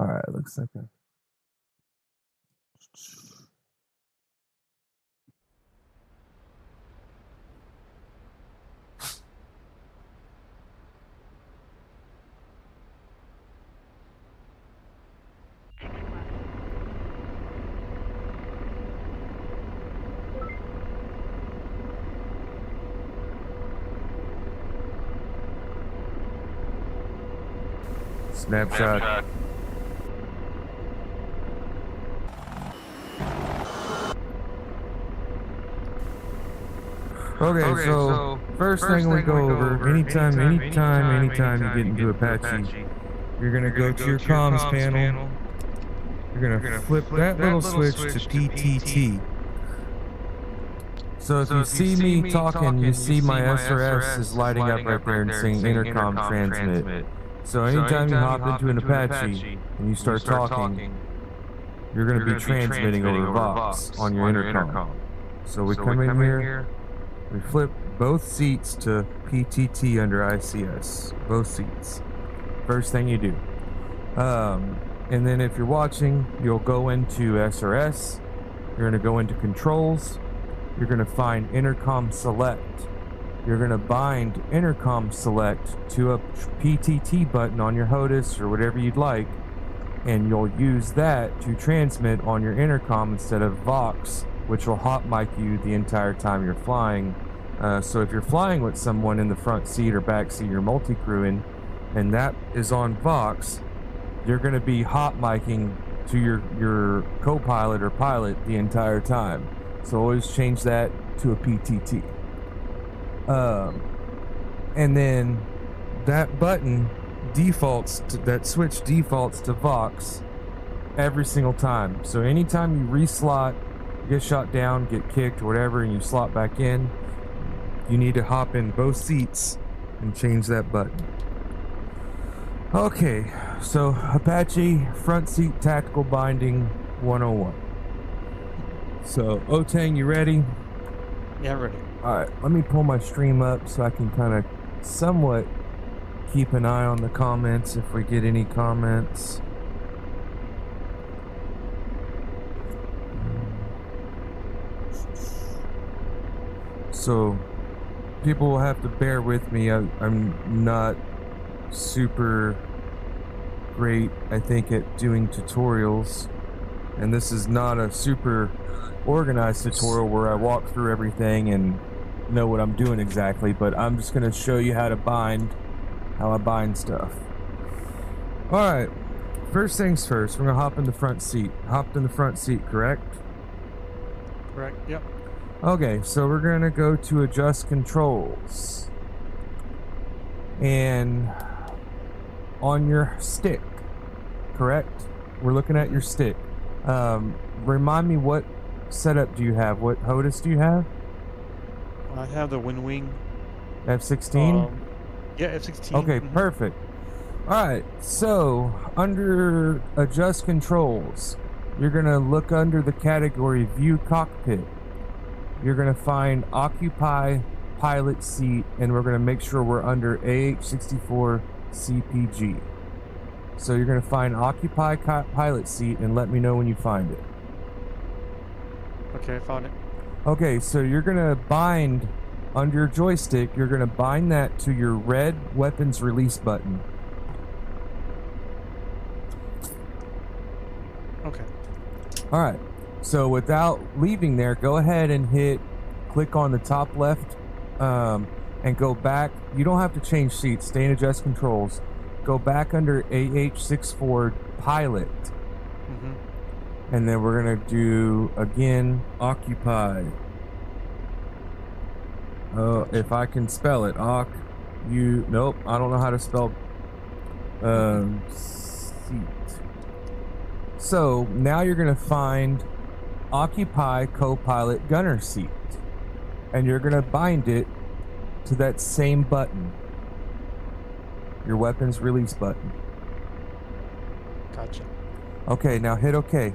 Alright, looks like a... Snapshot. Okay, so first thing we go over, anytime you get into Apache, you're gonna go to your comms panel. You're gonna flip that little switch to PTT. So if you see me talking, you see my SRS is lighting up right there and saying intercom transmit. So anytime you hop into an Apache and you start talking, you're going to be transmitting over Vox on your intercom. So we come in here, we flip both seats to PTT under ICS. Both seats. First thing you do. And then if you're watching, you'll go into SRS. You're going to go into controls. You're going to find intercom select. You're going to bind intercom select to a PTT button on your HOTUS or whatever you'd like, and you'll use that to transmit on your intercom instead of Vox, which will hot mic you the entire time you're flying. So if you're flying with someone in the front seat or back seat, you're multi-crewing, and that is on Vox, you're going to be hot micing to your co-pilot or pilot the entire time. So always change that to a PTT. And then that button defaults to, that switch defaults to Vox every single time. So anytime you reslot, get shot down, get kicked, whatever, and you slot back in, you need to hop in both seats and change that button. Okay, so Apache front seat tactical binding 101. So Otang, you ready? Yeah, ready. Alright, let me pull my stream up so I can kind of somewhat keep an eye on the comments if we get any comments. So people will have to bear with me. I'm not super great, I think, at doing tutorials, and this is not a super organized tutorial where I walk through everything and know what I'm doing exactly, but I'm just going to show you how I bind stuff. Alright, first things first, we're going to hop in the front seat. Hopped in the front seat, correct? Correct, yep. Okay, so we're going to go to adjust controls. And on your stick, correct? We're looking at your stick. Remind me, what setup do you have? What HOTUS do you have? I have the Wing F-16? Yeah, F-16. Okay, perfect. Alright, so under adjust controls, you're going to look under the category view cockpit. You're going to find occupy pilot seat, and we're going to make sure we're under AH-64 CPG. So you're going to find occupy pilot seat and let me know when you find it. Okay, I found it. Okay, so you're going to bind under your joystick, you're going to bind that to your red weapons release button. Okay. Alright, so without leaving there, go ahead and click on the top left and go back. You don't have to change seats, stay in adjust controls. Go back under AH-64 pilot. And then we're going to do, again, occupy. If I can spell it. Nope, I don't know how to spell seat. So now you're going to find occupy co-pilot gunner seat. And you're going to bind it to that same button. Your weapons release button. Gotcha. Okay, now hit OK.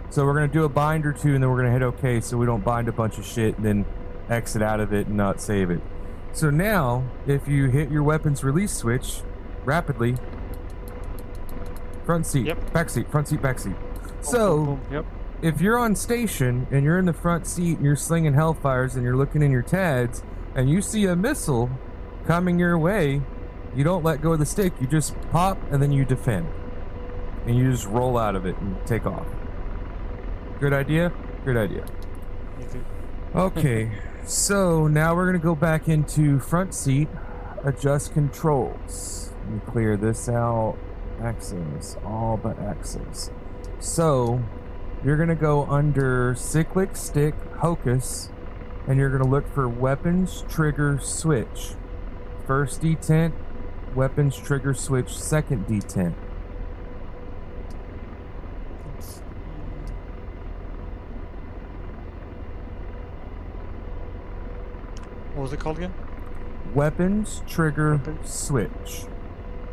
So we're going to do a bind or two, and then we're going to hit OK so we don't bind a bunch of shit and then exit out of it and not save it. So now, if you hit your weapons release switch rapidly, Front seat. Yep. Back seat. Front seat. Back seat. Boom, So, boom, boom. Yep. if you're on station and you're in the front seat and you're slinging Hellfires and you're looking in your TADs and you see a missile coming your way, you don't let go of the stick. You just pop and then you defend. And you just roll out of it and take off. Good idea? Good idea. Okay, so now we're going to go back into front seat, adjust controls. Let me clear this out. Access, all but access. So, you're going to go under cyclic stick, hocus, and you're going to look for weapons trigger switch. First detent, weapons trigger switch, second detent. What was it called again? Weapons trigger switch.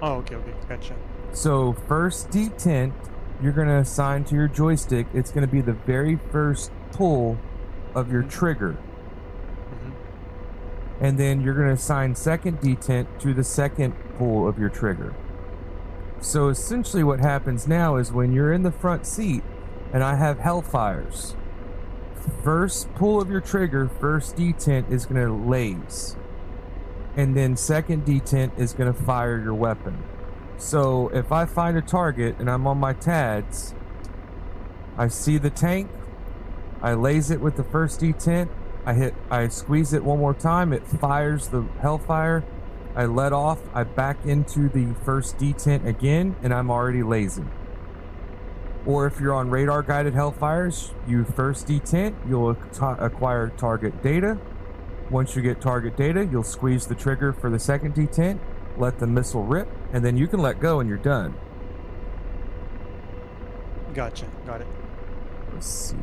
Oh, okay, gotcha. So first detent, you're going to assign to your joystick. It's going to be the very first pull of your trigger. And then you're going to assign second detent to the second pull of your trigger. So essentially what happens now is when you're in the front seat and I have Hellfires, first pull of your trigger, first detent is going to laze. And then second detent is going to fire your weapon. So if I find a target and I'm on my TADs, I see the tank, I laze it with the first detent, I squeeze it one more time, it fires the Hellfire, I let off, I back into the first detent again, and I'm already lazing. Or if you're on radar guided Hellfires, you first detent, you'll acquire target data. Once you get target data, you'll squeeze the trigger for the second detent, let the missile rip, and then you can let go and you're done. Gotcha, got it. Let's see.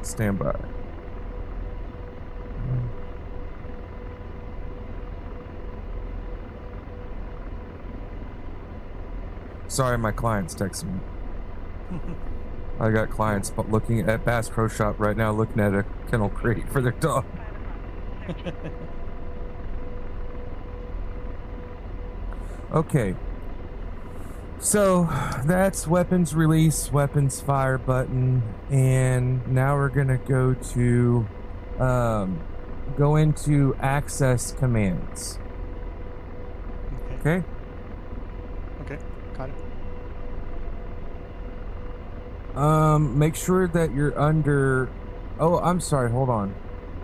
Stand by. Sorry, my client's texting me. I got clients looking at Bass Pro Shop right now, looking at a kennel crate for their dog. Okay, so that's weapons release, weapons fire button, and now we're gonna go to go into access commands. Okay. Okay, got it. Make sure that you're under. Oh, I'm sorry. Hold on.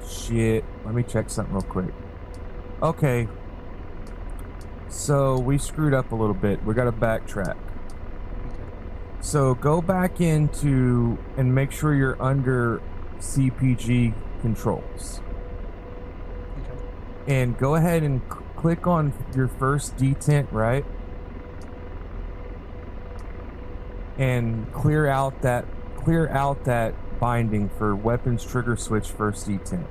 Shit. Let me check something real quick. Okay. So we screwed up a little bit. We got to backtrack. So go back into and make sure you're under CPG controls. Okay. And go ahead and click on your first detent, right? And clear out that binding for weapons trigger switch first detent.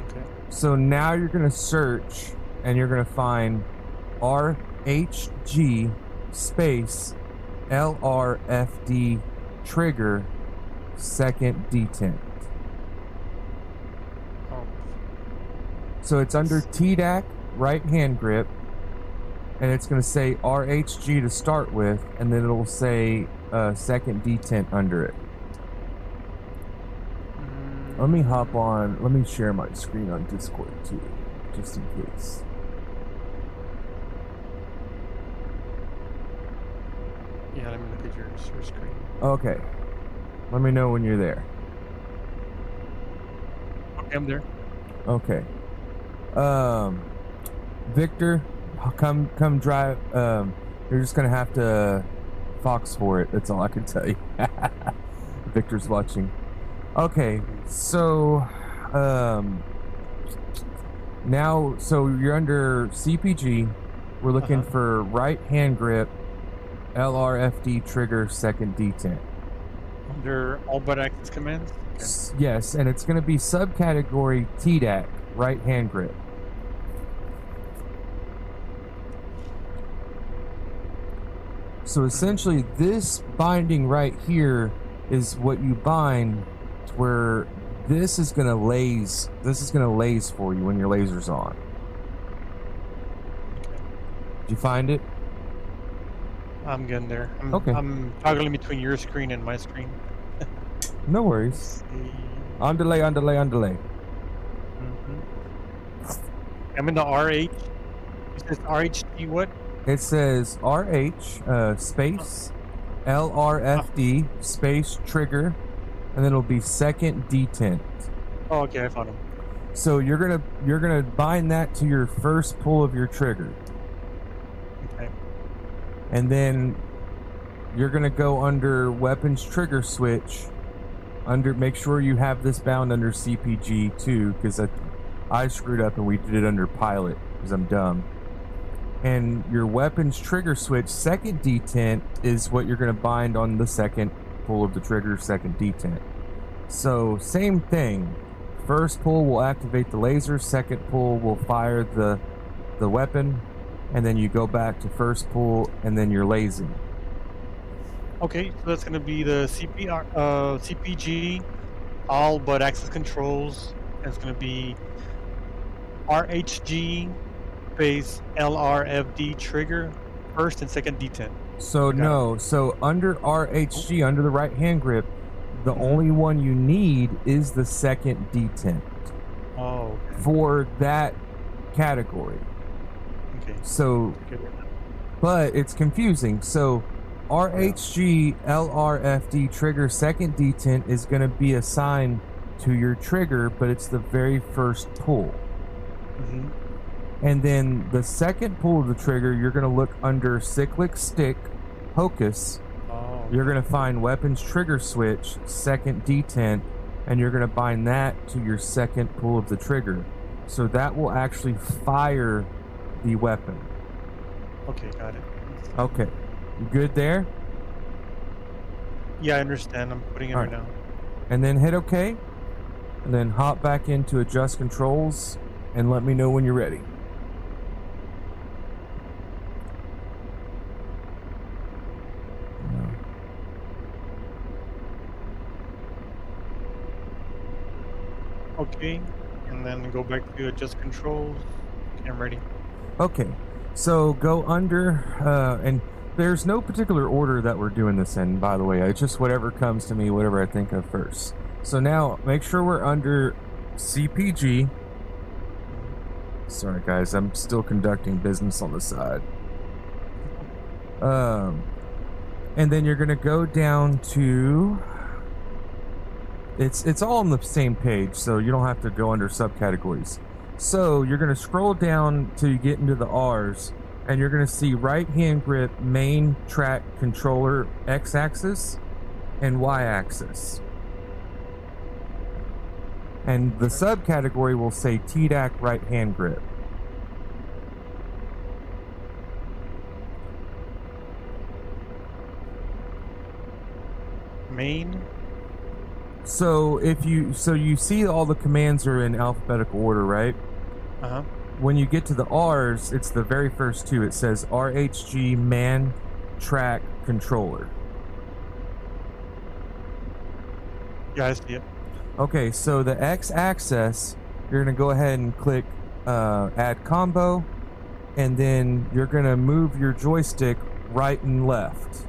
Okay. So now you're gonna search and you're gonna find RHG space LRFD trigger second detent. Oh. So it's under TDAC right hand grip, and it's going to say RHG to start with, and then it'll say second detent under it. Let me hop on, let me share my screen on Discord too, just in case. Yeah, let me look at your screen. Okay, let me know when you're there. Okay, I'm there. Okay. Victor, come drive. You're just gonna have to fox for it. That's all I can tell you. Victor's watching. Okay, so now, so you're under CPG. We're looking for right hand grip, LRFD trigger second detent. Under all but access commands? Okay. Yes, and it's going to be subcategory TDAC, right hand grip. So essentially this binding right here is what you bind to where this is going to laze for you when your laser's on. Did you find it? I'm getting there. Okay. I'm toggling between your screen and my screen. No worries. See. On delay, on delay, on delay. I'm in the RH. It says RHD what? It says RH space LRFD space trigger, and then it'll be second detent. Oh, okay, I found him. So you're gonna bind that to your first pull of your trigger, Okay. and then you're gonna go under weapons trigger switch. Make sure you have this bound under CPG too, because I screwed up and we did it under pilot because I'm dumb. And your weapons trigger switch second detent is what you're going to bind on the second pull of the trigger, second detent. So same thing. First pull will activate the laser, second pull will fire the weapon, and then you go back to first pull and then you're lasing. Okay, so that's going to be the CPG, all but access controls. It's going to be RHG space LRFD trigger, first and second detent. So no, so under RHG, under the right hand grip, the only one you need is the second detent. Oh, okay. For that category. Okay. So, but it's confusing. So RHG LRFD trigger second detent is going to be assigned to your trigger, but it's the very first pull. And then the second pull of the trigger, you're going to look under cyclic stick, hocus. Oh, okay. You're going to find weapons trigger switch, second detent, and you're going to bind that to your second pull of the trigger. So that will actually fire the weapon. Okay, got it. Okay. You good there? Yeah, I understand. I'm putting it right now. And then hit OK. And then hop back into adjust controls and let me know when you're ready. Okay, and then go back to adjust controls. Okay, I'm ready. Okay, so go under, and there's no particular order that we're doing this in, by the way. It's just whatever comes to me, whatever I think of first. So now make sure we're under CPG. Sorry guys, I'm still conducting business on the side. And then you're gonna go down to, it's all on the same page, so you don't have to go under subcategories. So you're gonna scroll down till you get into the R's, and you're gonna see right hand grip, main track controller, X-axis and Y-axis. And the subcategory will say TDAC right hand grip. Main. So you see all the commands are in alphabetical order, right? Uh-huh. When you get to the R's, it's the very first two. It says RHG man track controller. Yeah, I see it. Okay, so the X-axis, you're going to go ahead and click add combo, and then you're going to move your joystick right and left.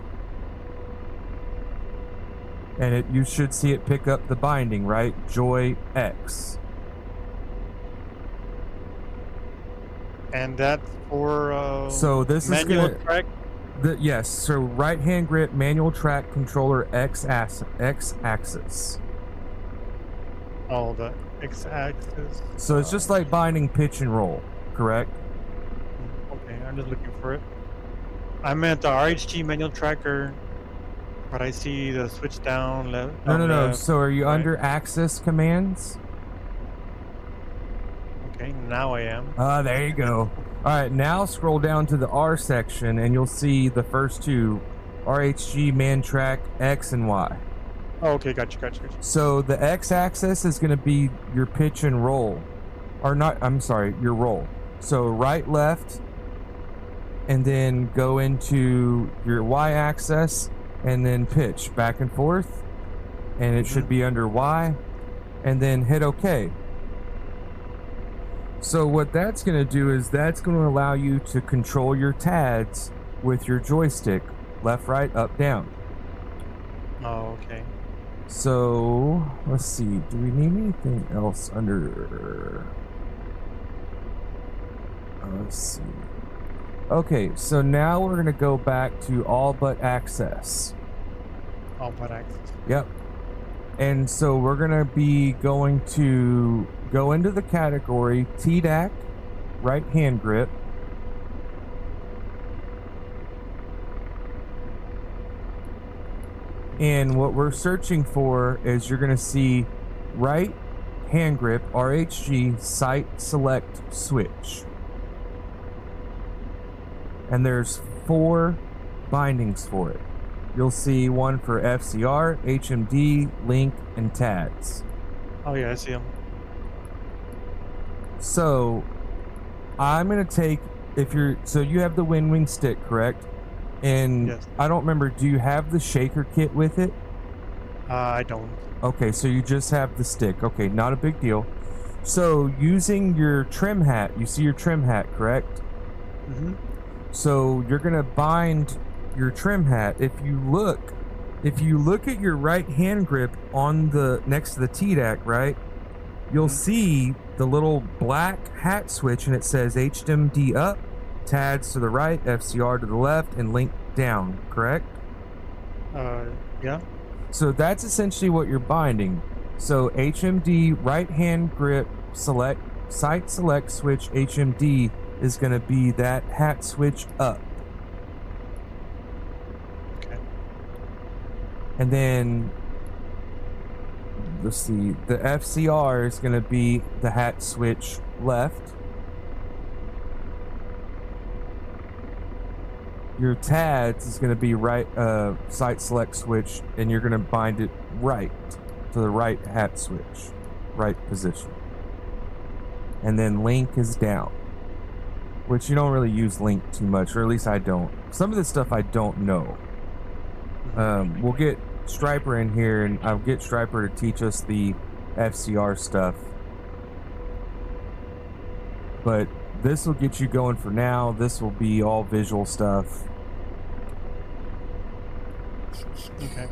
And you should see it pick up the binding, right? Joy X. And that's for so this manual is gonna track. Yes. So right hand grip manual track controller X-axis. Oh, the X-axis. So it's just like binding pitch and roll, correct? Okay, I'm just looking for it. I'm at the RHG manual tracker, but I see the switch down left. No. So are you under axis commands? Okay, now I am. There you go. All right, now scroll down to the R section, and you'll see the first two, RHG man track X and Y. Oh, okay, gotcha. So the X-axis is going to be your pitch and roll, or not? I'm sorry, your roll. So right, left, and then go into your Y-axis, and then pitch back and forth, and it should be under Y, and then hit OK. So what that's going to do is that's going to allow you to control your TADs with your joystick, left, right, up, down. Oh, okay. So let's see, do we need anything else under? Let's see. Okay, so now we're going to go back to all but access. All but access. Yep. And so we're going to be going to go into the category TDAC, right hand grip. And what we're searching for is you're going to see right hand grip, RHG, sight select switch. And there's 4 bindings for it. You'll see one for FCR, HMD, Link, and TADs. Oh yeah, I see them. So I'm going to take, so you have the WinWing stick, correct? And yes. I don't remember, do you have the shaker kit with it? I don't. Okay, so you just have the stick. Okay, not a big deal. So using your trim hat, you see your trim hat, correct? Mm-hmm. So you're going to bind your trim hat. If you look at your right hand grip on the next to the TDAC, right? You'll see the little black hat switch, and it says HMD up, TADs to the right, FCR to the left, and Link down, correct? Yeah. So that's essentially what you're binding. So HMD right hand grip select, sight select switch HMD is going to be that hat switch up. Okay. And then let's see, the FCR is going to be the hat switch left. Your TADs is going to be right sight select switch, and you're going to bind it right to the right hat switch, right position. And then Link is down, which you don't really use Link too much, or at least I don't. Some of this stuff I don't know. We'll get Striper in here, and I'll get Striper to teach us the FCR stuff. But this will get you going for now. This will be all visual stuff. Okay.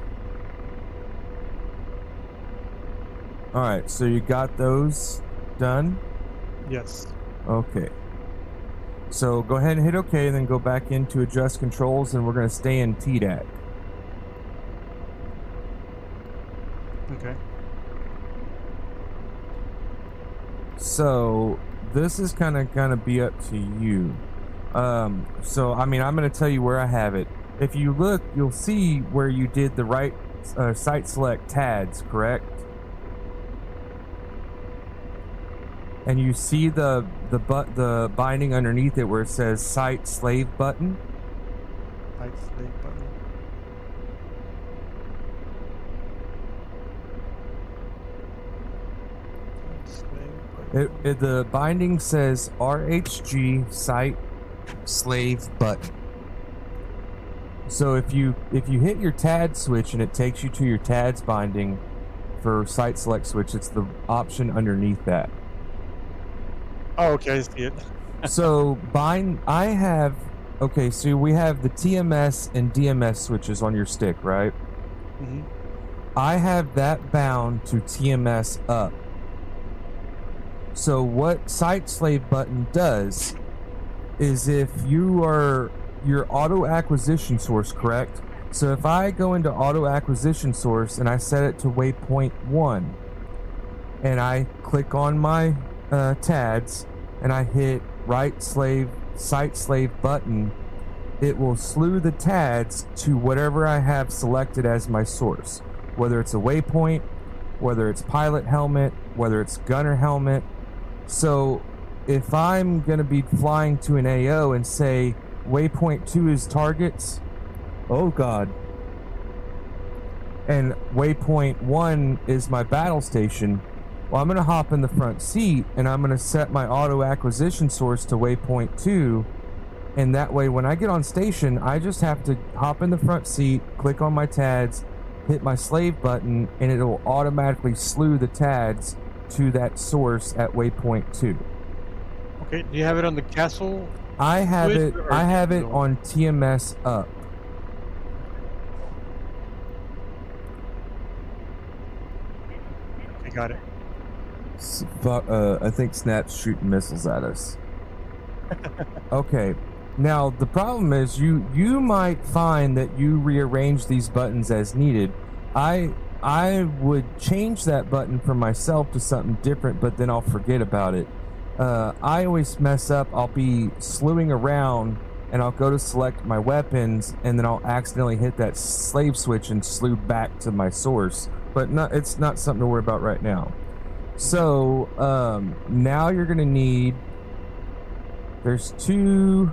All right, so you got those done? Yes. Okay. So go ahead and hit OK, and then go back into adjust controls, and we're going to stay in TDAC. Okay. So this is kind of going to be up to you. So I mean, I'm going to tell you where I have it. If you look, you'll see where you did the right sight select TADs, correct? And you see the binding underneath it where it says sight slave button. Sight slave button. The binding says RHG sight slave button. So if you hit your TAD switch and it takes you to your TADs binding for sight select switch, it's the option underneath that. Oh, okay, I see it. So okay, so we have the TMS and DMS switches on your stick, right? Mm-hmm. I have that bound to TMS up. So what sight slave button does is if you are your auto acquisition source, correct? So if I go into auto acquisition source and I set it to waypoint 1 and I click on my TADs and I hit right sight slave button, it will slew the TADs to whatever I have selected as my source, whether it's a waypoint, whether it's pilot helmet, whether it's gunner helmet. So if I'm going to be flying to an AO and say waypoint 2 is targets, oh god, and waypoint 1 is my battle station, well, I'm going to hop in the front seat and I'm going to set my auto acquisition source to waypoint 2, and that way when I get on station I just have to hop in the front seat, click on my TADs, hit my slave button, and it'll automatically slew the TADs to that source at waypoint 2. Okay, do you have it on the castle? I have Switch it. or I have it no? on TMS up. I got it. I think Snap's shooting missiles at us. Okay. Now the problem is you might find that you rearrange these buttons as needed. I would change that button for myself to something different, but then I'll forget about it. I always mess up. I'll be slewing around and I'll go to select my weapons and then I'll accidentally hit that slave switch and slew back to my source. But it's not something to worry about right now. So now you're gonna need. There's two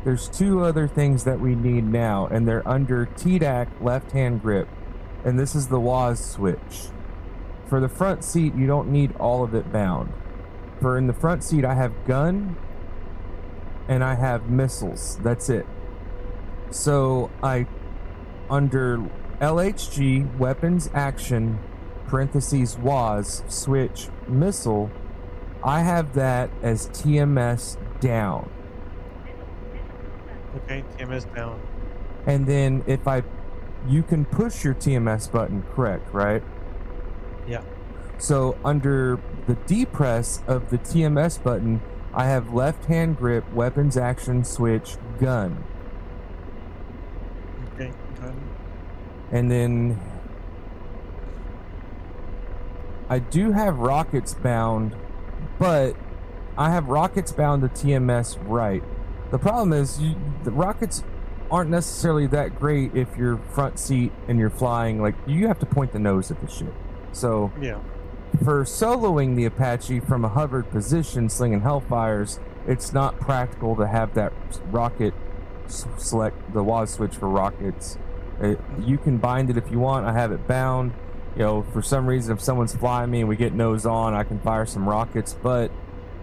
other things that we need now, and they're under TDAC left-hand grip, and this is the WAS switch. For the front seat, you don't need all of it bound. For in the front seat, I have gun and I have missiles. That's it. So under LHG weapons action parentheses WAS switch missile, I have that as TMS down. Okay, TMS down. And then you can push your TMS button, correct, right? Yeah. So under the D press of the TMS button, I have left hand grip, weapons action switch, gun. Okay, gun. And then I do have rockets bound, but I have rockets bound to TMS right. The problem is the rockets aren't necessarily that great if you're front seat and you're flying. Like, you have to point the nose at the ship. So yeah, for soloing the Apache from a hovered position, slinging Hellfires, it's not practical to have that rocket select the WAS switch for rockets. You can bind it if you want. I have it bound. You know, for some reason, if someone's flying me and we get nose on, I can fire some rockets, but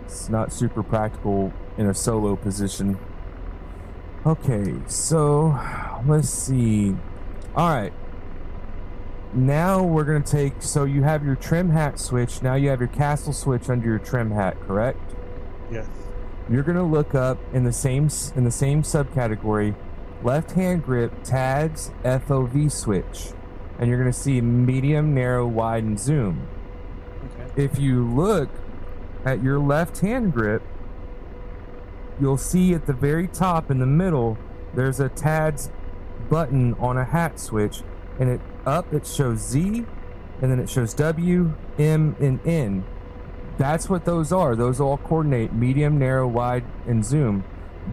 it's not super practical in a solo position. Okay, so let's see. All right. Now we're going to take, so you have your trim hat switch. Now you have your castle switch under your trim hat, correct? yes. You're going to look up in the same subcategory, left-hand grip, TADS, FOV switch. And you're going to see medium, narrow, wide, and zoom. Okay. If you look at your left-hand grip, you'll see at the very top in the middle, there's a TADS button on a hat switch, and it shows Z, and then it shows W, M, and N. That's what those are. Those all coordinate medium, narrow, wide, and zoom.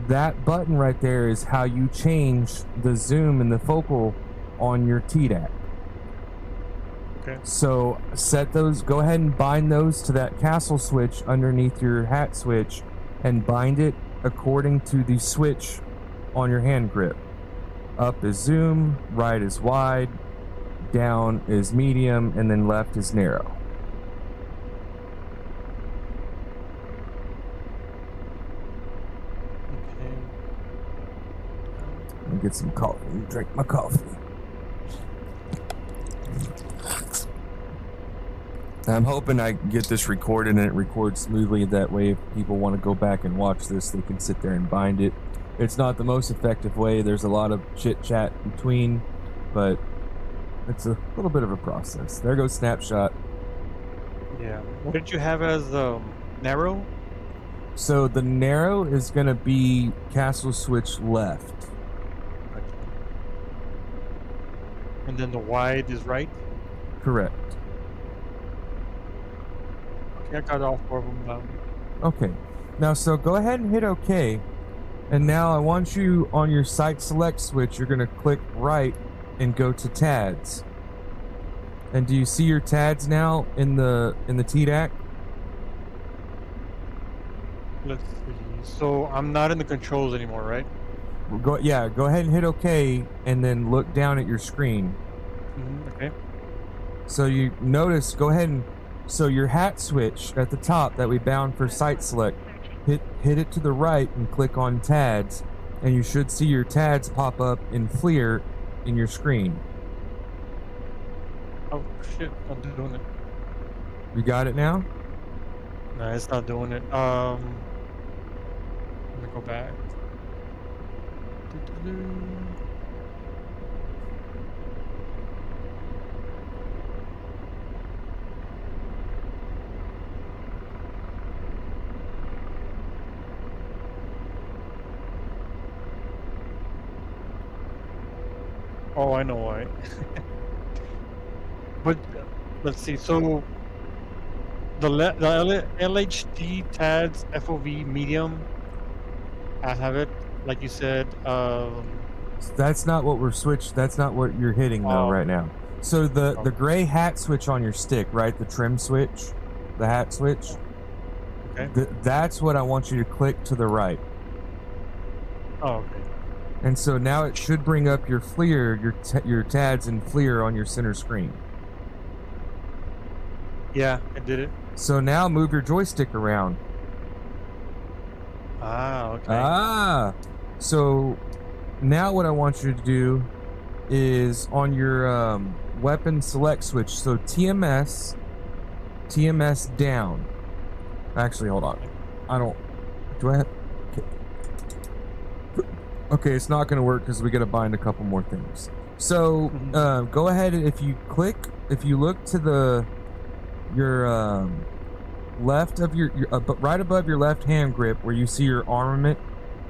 That button right there is how you change the zoom and the focal on your TDAC. Okay. So set those, go ahead and bind those to that castle switch underneath your hat switch and bind it according to the switch on your hand grip. Up is zoom, right is wide, down is medium, and then left is narrow. Okay. I'll get some coffee. Drink my coffee. I'm hoping I get this recorded and it records smoothly. That way, if people want to go back and watch this, they can sit there and bind it. It's not the most effective way. There's a lot of chit chat between, but it's a little bit of a process. There goes snapshot. Yeah. What did you have as narrow? So the narrow is going to be castle switch left. Gotcha. And then the wide is right? Correct. Okay, I got all four of them down. Okay. Now, so go ahead and hit OK. And now I want you on your site select switch, you're going to click right and go to TADS. And do you see your TADS now in the TDAC? Let's see. So I'm not in the controls anymore, right? Go ahead and hit OK and then look down at your screen. Okay. So you notice, go ahead and, so your hat switch at the top that we bound for site select, hit it to the right and click on TADS, and you should see your TADS pop up in FLIR in your screen. Oh shit, I'm doing it. You got it now? No, it's not doing it. go back. Oh, I know why. But let's see. So the LHD TADS FOV medium, I have it. Like you said. That's not what we're switched. That's not what you're hitting though right now. So the gray hat switch on your stick, right? The trim switch, the hat switch. Okay. That's what I want you to click to the right. Oh, okay. And so now it should bring up your FLIR, your TADS and FLIR on your center screen. Yeah, I did it. So now move your joystick around. Ah, okay. Ah, so now what I want you to do is on your weapon select switch. So TMS down. Actually, hold on. Do I have? Okay, it's not going to work because we got to bind a couple more things. So go ahead, and if you look to your left of your right above your left hand grip where you see your armament,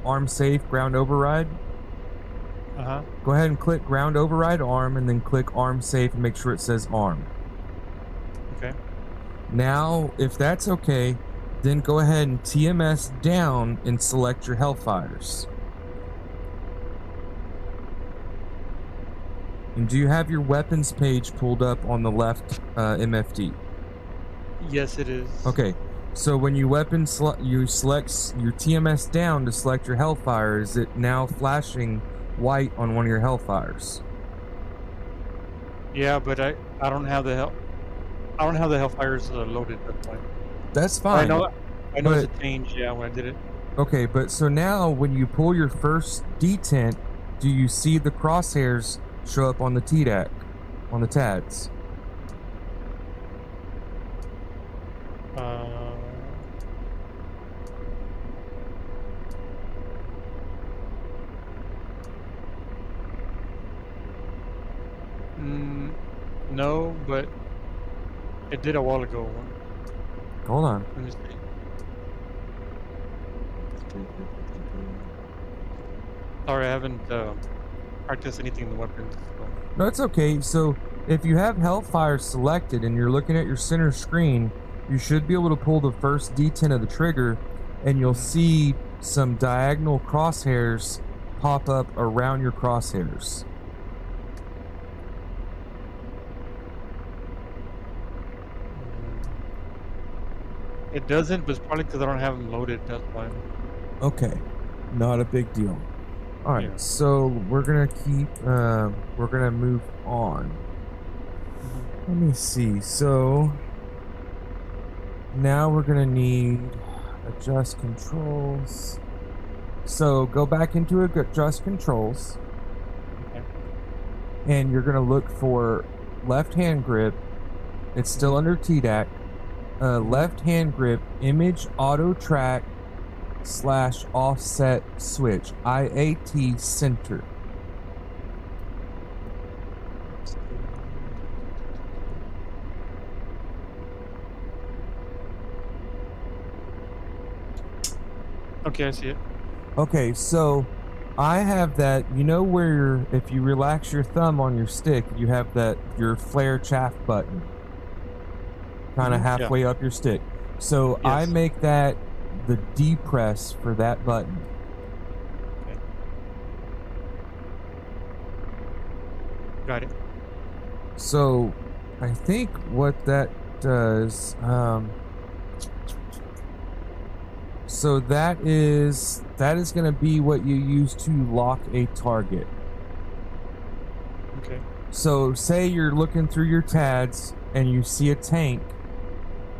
arm safe, ground override. Go ahead and click ground override arm and then click arm safe and make sure it says arm. Okay. Now, if that's okay, then go ahead and TMS down and select your Hellfires. And do you have your weapons page pulled up on the left MFD? Yes, it is. Okay, so when you you select your TMS down to select your Hellfire, is it now flashing white on one of your Hellfires? Yeah, but I don't have the Hellfires loaded. That's fine. That's fine. I know it's a change. Yeah, when I did it. Okay, but so now when you pull your first detent, do you see the crosshairs show up on the TDAC, on the TADS? No, but it did a while ago. Hold on. Let me see. Sorry, I haven't practiced anything in the weapons. So. No, it's okay. So if you have Hellfire selected and you're looking at your center screen, you should be able to pull the first detent of the trigger and you'll see some diagonal crosshairs pop up around your crosshairs. It doesn't, but it's probably because I don't have them loaded. That's why. Okay, not a big deal. All right, so we're gonna keep. We're gonna move on. Let me see. So now we're gonna need adjust controls. So go back into adjust controls, and you're gonna look for left hand grip. It's still under TDAC. Left hand grip, image auto track / offset switch, IAT center. Okay, I see it. Okay, so I have that, you know where if you relax your thumb on your stick, you have that your flare chaff button kind of halfway up your stick. So I make that the D press for that button. Okay. Got it. So I think what that does, so that is going to be what you use to lock a target. Okay. So say you're looking through your TADS and you see a tank.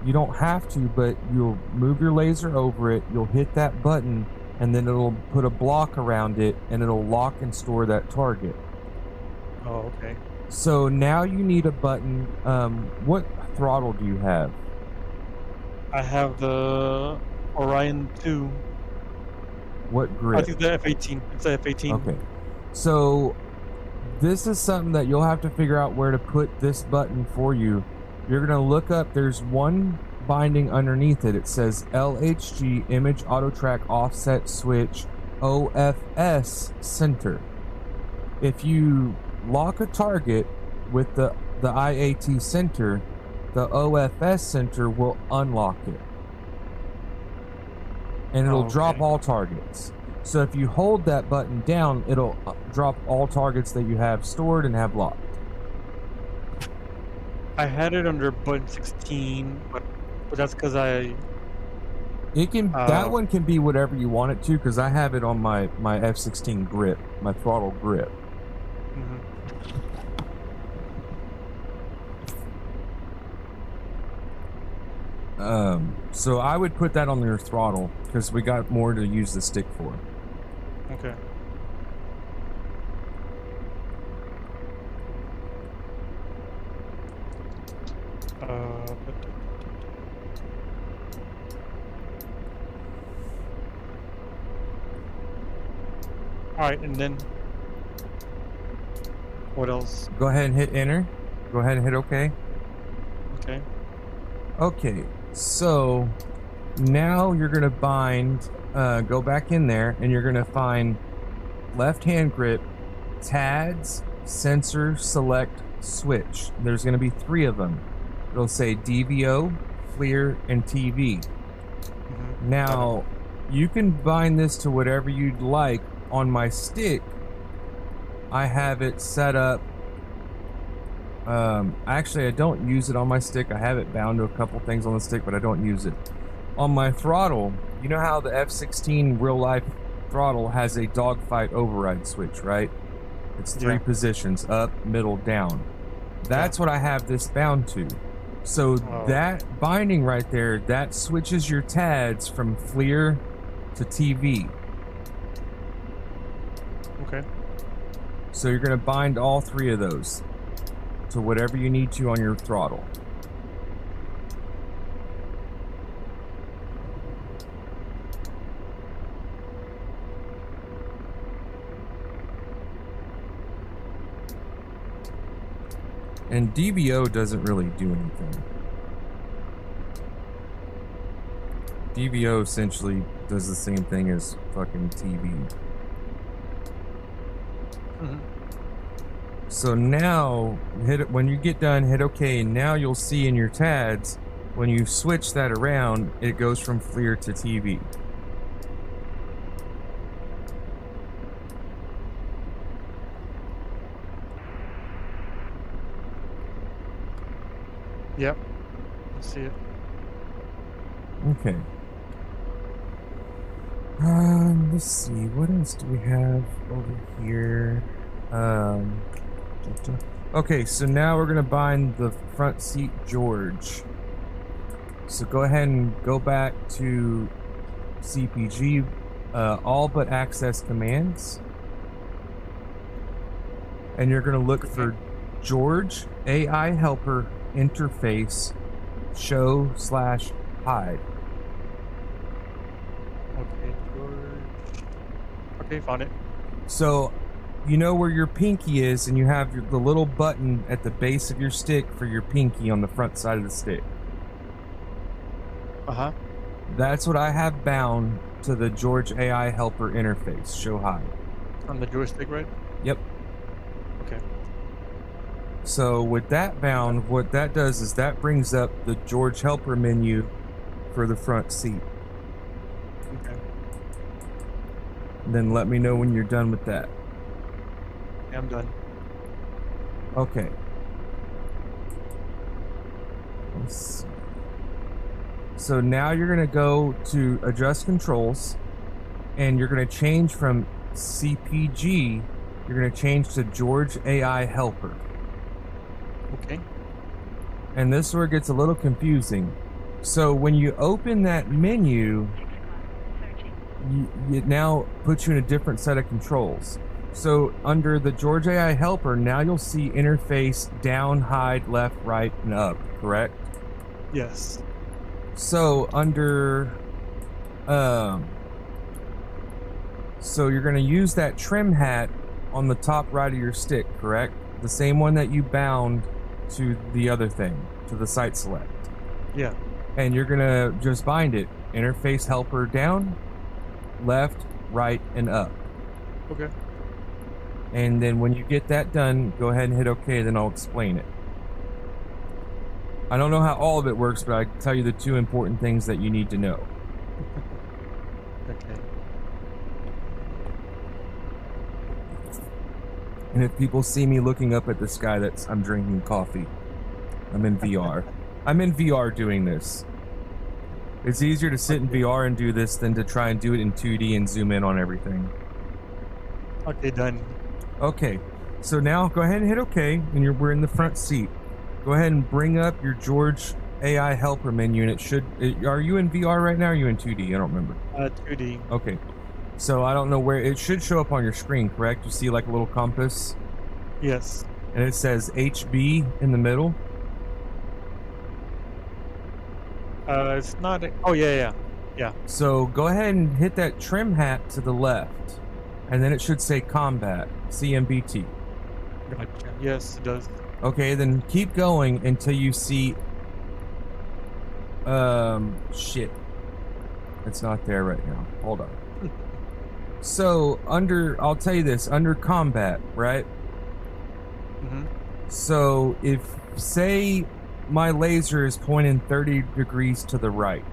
You don't have to, but you'll move your laser over it, you'll hit that button, and then it'll put a block around it, and it'll lock and store that target. Oh, okay. So now you need a button. What throttle do you have? I have the Orion 2. What grip? I think the F-18. It's the F-18. Okay. So this is something that you'll have to figure out where to put this button for you. You're going to look up, there's one binding underneath it. It says LHG Image Auto Track Offset Switch OFS Center. If you lock a target with the IAT center, the OFS center will unlock it. And it'll drop all targets. So if you hold that button down, it'll drop all targets that you have stored and have locked. I had it under button 16, but that's because It can that one can be whatever you want it to, because I have it on my F-16 grip, my throttle grip. So I would put that on your throttle because we got more to use the stick for. Okay. Alright, and then what else? Go ahead and hit enter. Go ahead and hit OK. Okay. Okay, so now you're gonna bind, go back in there and you're gonna find left hand grip, TADS, sensor, select, switch. There's gonna be 3 of them. It'll say DVO, FLIR, and TV. Now, you can bind this to whatever you'd like. On my stick, I have it set up. Actually, I don't use it on my stick. I have it bound to a couple things on the stick, but I don't use it. On my throttle, you know how the F-16 real life throttle has a dogfight override switch, right? It's 3 positions, up, middle, down. That's what I have this bound to. So that binding right there, that switches your TADS from FLIR to TV. Okay. So you're going to bind all 3 of those to whatever you need to on your throttle. And DVO doesn't really do anything. DVO essentially does the same thing as fucking TV. So now, hit it when you get done, hit OK, and now you'll see in your TADS, when you switch that around, it goes from FLIR to TV. Yep. I see it. Okay. Let's see, what else do we have over here? Okay, so now we're gonna bind the front seat George. So go ahead and go back to CPG, all but access commands. And you're gonna look for George AI helper interface show/hide. Okay, George. Okay, found it. So you know where your pinky is, and you have the little button at the base of your stick for your pinky on the front side of the stick. That's what I have bound to the George AI helper interface, show hide. On the joystick, right? Yep. Okay. So with that bound, what that does is that brings up the George helper menu for the front seat. Okay. And then let me know when you're done with that. Yeah, I'm done. Okay. Let's see. So now you're going to go to adjust controls, and you're going to change from CPG, you're going to change to George AI helper. Okay. And this is where it gets a little confusing. So when you open that menu, it now puts you in a different set of controls. So under the George AI helper, now you'll see interface down, hide, left, right, and up, correct? Yes. So you're going to use that trim hat on the top right of your stick, correct? The same one that you bound to the other thing, to the site select. Yeah. And you're going to just bind it. Interface helper down, left, right, and up. Okay. And then when you get that done, go ahead and hit OK, then I'll explain it. I don't know how all of it works, but I can tell you the 2 important things that you need to know. Okay. And if people see me looking up at the sky, I'm drinking coffee. I'm in VR. I'm in VR doing this. It's easier to sit in VR and do this than to try and do it in 2D and zoom in on everything. Okay, done. Okay, so now go ahead and hit OK, and we're in the front seat. Go ahead and bring up your George AI helper menu, and it should. Are you in VR right now? Or are you in 2D? I don't remember. 2D. Okay, so I don't know where it should show up on your screen. Correct? You see like a little compass. Yes. And it says HB in the middle. It's not. Oh yeah. So go ahead and hit that trim hat to the left, and then it should say combat CMBT. Gotcha. Yes, it does. Okay, then keep going until you see shit. It's not there right now. Hold on. So I'll tell you this, under combat, right? Mm-hmm. So if, say, my laser is pointing 30 degrees to the right.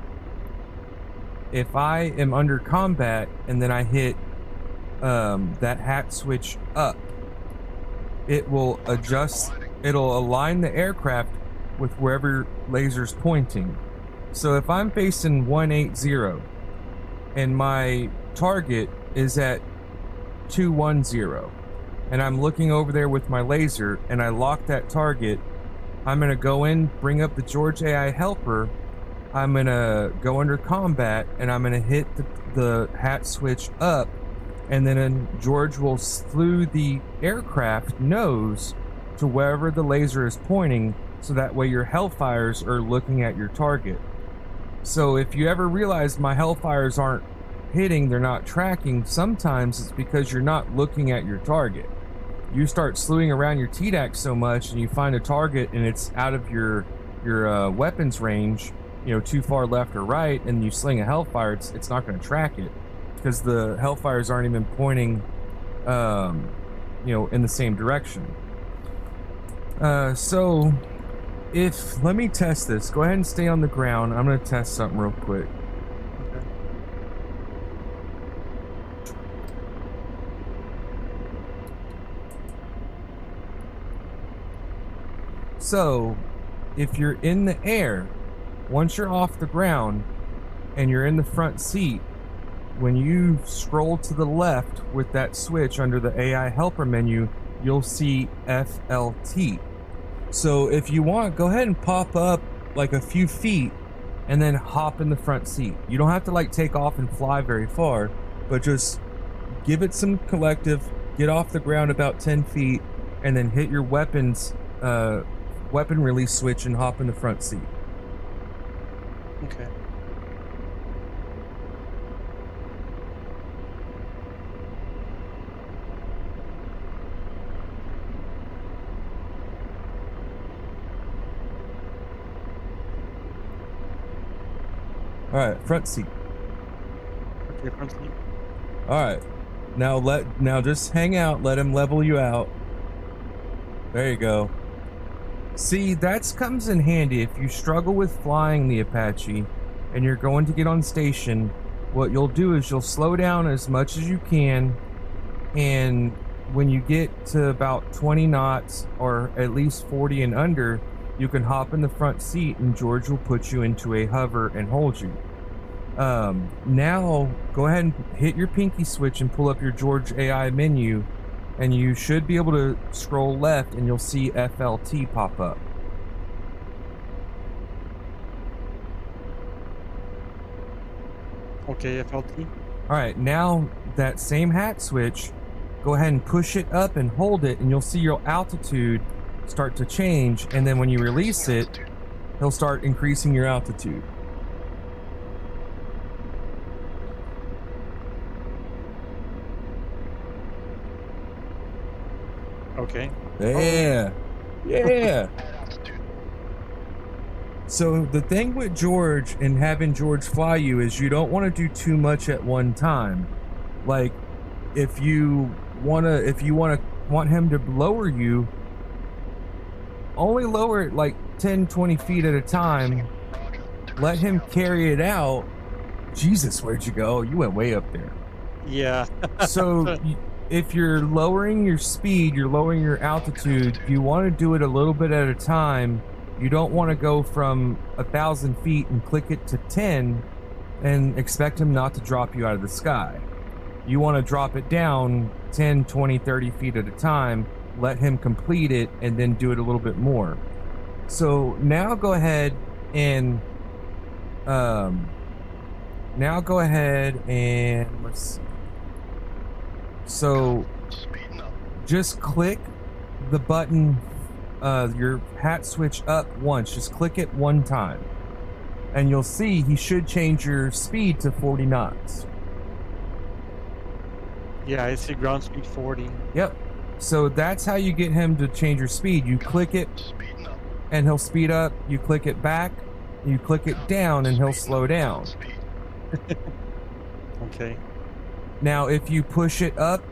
If I am under combat and then I hit that hat switch up, it will adjust. It'll align the aircraft with wherever laser's pointing. So if I'm facing 180 and my target is at 210 and I'm looking over there with my laser and I lock that target, I'm going to go in, bring up the George AI helper, I'm going to go under combat and I'm going to hit the hat switch up, and then George will slew the aircraft nose to wherever the laser is pointing, so that way your Hellfires are looking at your target. So if you ever realize my Hellfires aren't hitting, they're not tracking, sometimes it's because you're not looking at your target. You start slewing around your TDAC so much and you find a target and it's out of your weapons range, you know, too far left or right, and you sling a Hellfire, it's not going to track it because the Hellfires aren't even pointing you know, in the same direction. So let me test this. Go ahead and stay on the ground. I'm going to test something real quick. Okay. So if you're in the air, once you're off the ground and you're in the front seat, when you scroll to the left with that switch under the AI helper menu, you'll see FLT. So if you want, go ahead and pop up like a few feet and then hop in the front seat. You don't have to like take off and fly very far, but just give it some collective, get off the ground about 10 feet, and then hit your weapon release switch and hop in the front seat. Okay. All right, front seat. Okay, front seat. All right, now just hang out. Let him level you out. There you go. See, that comes in handy if you struggle with flying the Apache and you're going to get on station. What you'll do is you'll slow down as much as you can, and when you get to about 20 knots or at least 40 and under, you can hop in the front seat and George will put you into a hover and hold you. Now go ahead and hit your pinky switch and pull up your George AI menu, and you should be able to scroll left and you'll see FLT pop up. Okay, FLT. All right, now that same hat switch, go ahead and push it up and hold it, and you'll see your altitude start to change, and then when you release it, he'll start increasing your altitude. Okay. Yeah. Yeah. So the thing with George and having George fly you is you don't want to do too much at one time. Like if you want him to lower you, only lower it like 10-20 feet at a time. Let him carry it out. Jesus, where'd you go? You went way up there. Yeah. So if you're lowering your speed, you're lowering your altitude, you want to do it a little bit at a time. You don't want to go from 1,000 feet and click it to 10 and expect him not to drop you out of the sky. You want to drop it down 10, 20, 30 feet at a time, let him complete it, and then do it a little bit more. So now go ahead and let's see. So just click the button, your hat switch up once. Just click it one time and you'll see he should change your speed to 40 knots. Yeah, I see ground speed 40. Yep. So that's how you get him to change your speed. You click it and he'll speed up. You click it back, you click it down and he'll slow down. Okay. Now, if you push it up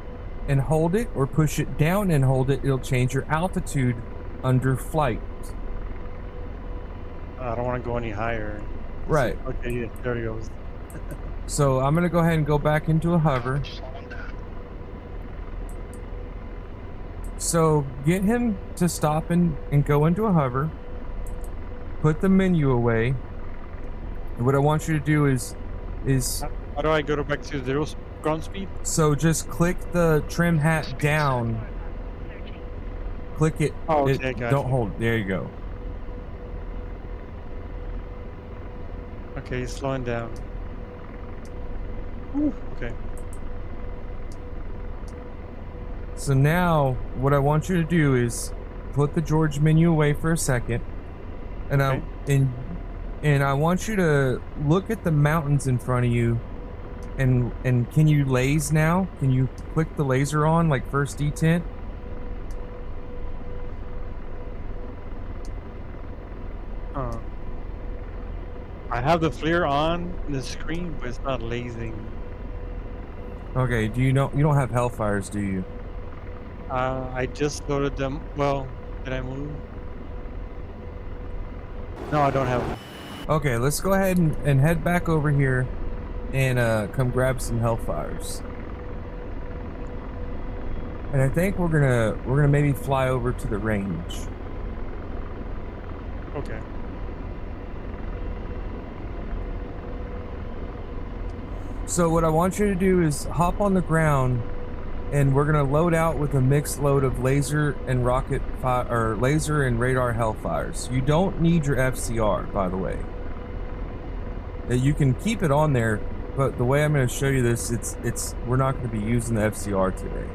and hold it or push it down and hold it, it'll change your altitude under flight. I don't want to go any higher. Right. Okay, yeah, there he goes. So I'm going to go ahead and go back into a hover. So get him to stop and go into a hover. Put the menu away. And what I want you to do is how do I go back to 0 ground speed? So just click the trim hat down. Click it. Oh, okay, gotcha. Don't hold. There you go. Okay, slowing down. Whew, okay. So now what I want you to do is put the George menu away for a second, and okay. I want you to look at the mountains in front of you, and can you laze now? Can you click the laser on like first detent? I have the flare on the screen, but it's not lasing. Okay, you don't have Hellfires, do you? I just loaded them. Well, did I move? No, I don't have them. Okay, let's go ahead and head back over here and come grab some Hellfires. And I think we're gonna maybe fly over to the range. Okay. So what I want you to do is hop on the ground, and we're gonna load out with a mixed load of laser and laser and radar Hellfires. You don't need your FCR, by the way. You can keep it on there, but the way I'm going to show you this, we're not going to be using the FCR today.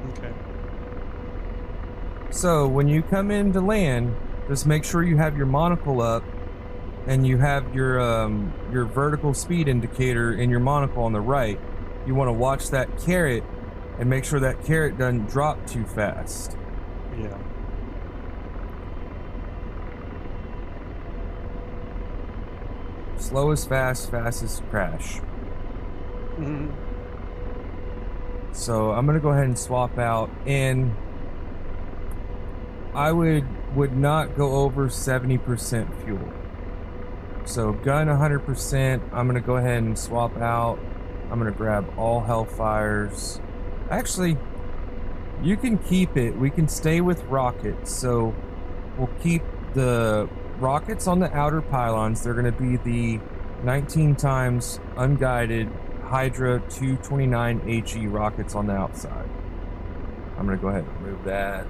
Okay. So when you come in to land, just make sure you have your monocle up, and you have your vertical speed indicator in your monocle on the right. You want to watch that carrot and make sure that carrot doesn't drop too fast. Yeah. Slow is fast, fast is crash. Mm-hmm. So I'm gonna go ahead and swap out, and I would not go over 70% fuel. So gun 100%. I'm gonna go ahead and swap out. I'm gonna grab all Hellfires. Actually, you can keep it. We can stay with rockets. So we'll keep the rockets on the outer pylons. They're going to be the 19 times unguided Hydra 229 HE rockets on the outside. I'm going to go ahead and remove that.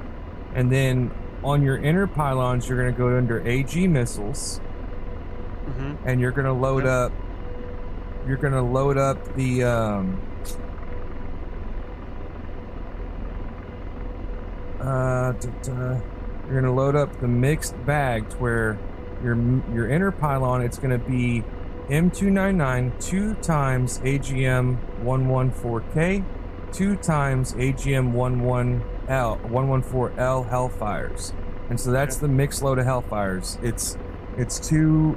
And then on your inner pylons, you're going to go under AG missiles. Mm-hmm. And you're going to load up. You're going to load up the you're going to load up the mixed bag to where your inner pylon, it's going to be M299 2 times AGM 114K, 2 times AGM 114L Hellfires, and so that's the mixed load of Hellfires. It's 2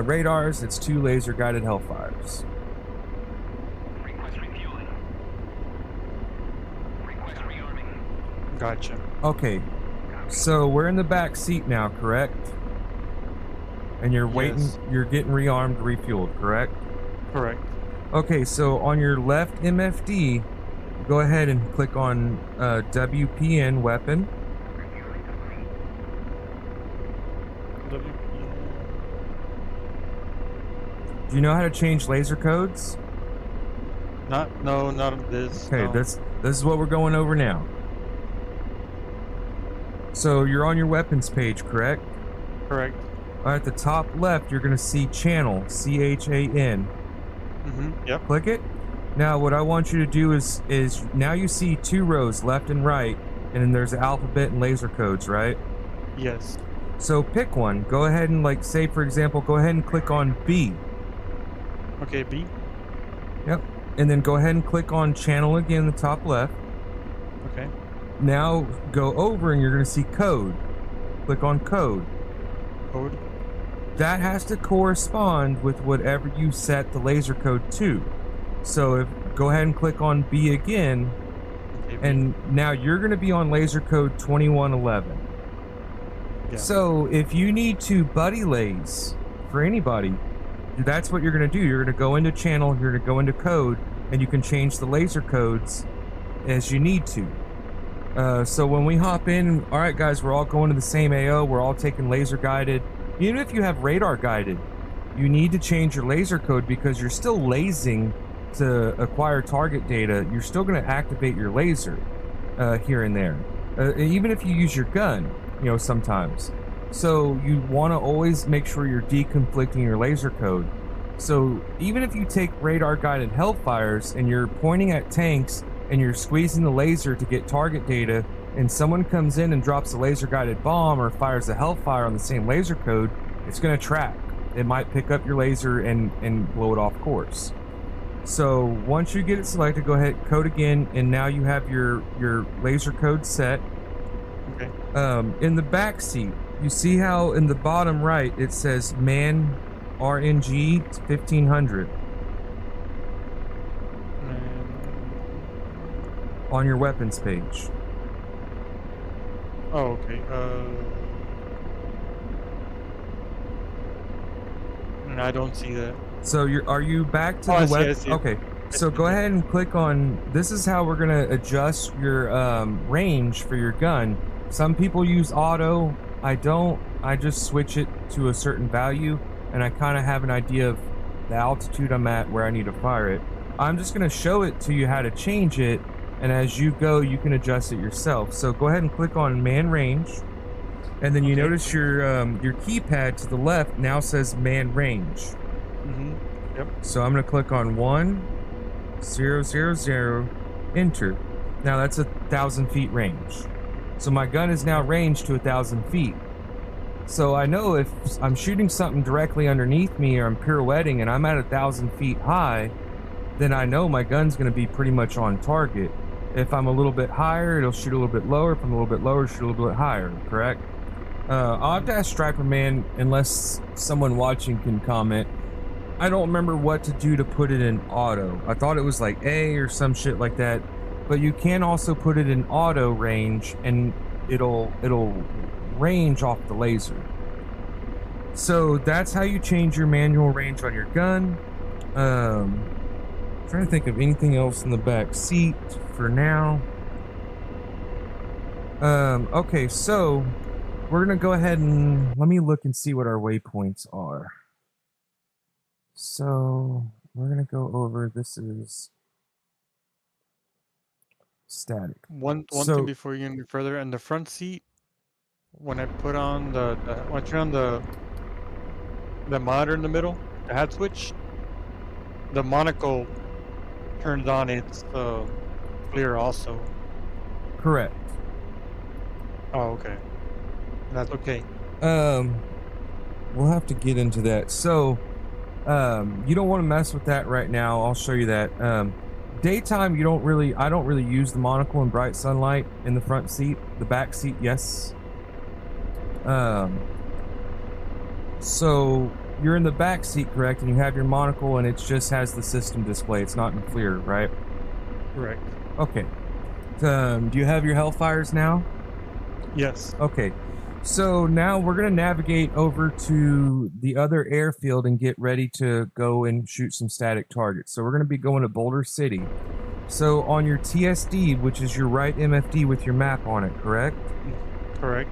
radars, it's 2 laser guided Hellfires. Request refueling. Request rearming. Gotcha. Okay, so we're in the back seat now, correct? And you're waiting, Yes. you're getting rearmed, refueled, correct? Correct. Okay, so on your left MFD, go ahead and click on WPN weapon. Do you know how to change laser codes? Not this. Okay, no. this is what we're going over now. So you're on your weapons page, correct? Correct. At the top left, you're gonna see channel, CHAN. Yep. Click it. Now what I want you to do is now you see 2 rows, left and right, and then there's alphabet and laser codes, right? Yes. So pick one. Go ahead and, like, say for example, go ahead and click on B. Okay, B. Yep. And then go ahead and click on channel again, the top left. Okay. Now go over and you're gonna see code. Click on code. Code. That has to correspond with whatever you set the laser code to. So go ahead and click on B again, Okay, B. and now you're going to be on laser code 2111. Yeah. So if you need to buddy laze for anybody, that's what you're going to do. You're going to go into channel, you're going to go into code, and you can change the laser codes as you need to. So when we hop in, all right guys, we're all going to the same AO, we're all taking laser guided. Even if you have radar guided, you need to change your laser code because you're still lasing to acquire target data. You're still going to activate your laser here and there, even if you use your gun, you know, sometimes. So you want to always make sure you're deconflicting your laser code. So even if you take radar guided Hellfires and you're pointing at tanks and you're squeezing the laser to get target data, and someone comes in and drops a laser guided bomb or fires a Hellfire on the same laser code, it's going to track. It might pick up your laser and blow it off course. So once you get it selected, go ahead, code again, and now you have your laser code set. Okay. In the back seat, you see how in the bottom right it says man RNG 1500 on your weapons page. Oh, okay. I don't see that. So are you back to Oh, the I web? see it. Okay. So go ahead and click on, this is how we're gonna adjust your range for your gun. Some people use auto. I don't. I just switch it to a certain value, and I kind of have an idea of the altitude I'm at where I need to fire it. I'm just gonna show it to you how to change it, and as you go, you can adjust it yourself. So go ahead and click on man range, and then you notice your keypad to the left now says man range. Yep. So I'm gonna click on 1000, enter. Now that's 1,000 feet range. So my gun is now ranged to 1,000 feet. So I know if I'm shooting something directly underneath me or I'm pirouetting and I'm at 1,000 feet high, then I know my gun's gonna be pretty much on target. If I'm a little bit higher, it'll shoot a little bit lower. If I'm a little bit lower, shoot a little bit higher, correct? I'll have to ask Striper Man, unless someone watching can comment. I don't remember what to do to put it in auto. I thought it was like A or some shit like that, but you can also put it in auto range and it'll range off the laser. So that's how you change your manual range on your gun. Trying to think of anything else in the back seat for now. Okay, so we're gonna go ahead and let me look and see what our waypoints are. So we're gonna go over, this is static. One So- thing before you get any further, in the front seat, when I put on when I turn on the monitor in the middle, the hat switch, the monocle turns on, it's clear also. Correct. Oh, okay. That's okay. We'll have to get into that. So you don't want to mess with that right now. I'll show you that. daytime, I don't really use the monocle in bright sunlight in the front seat. The back seat, yes. So you're in the back seat, correct? And you have your monocle, and it just has the system display. It's not in clear, right? Correct. Okay. Do you have your Hellfires now? Yes. Okay. So now we're going to navigate over to the other airfield and get ready to go and shoot some static targets. So we're going to be going to Boulder City. So on your TSD, which is your right MFD with your map on it, correct? Correct.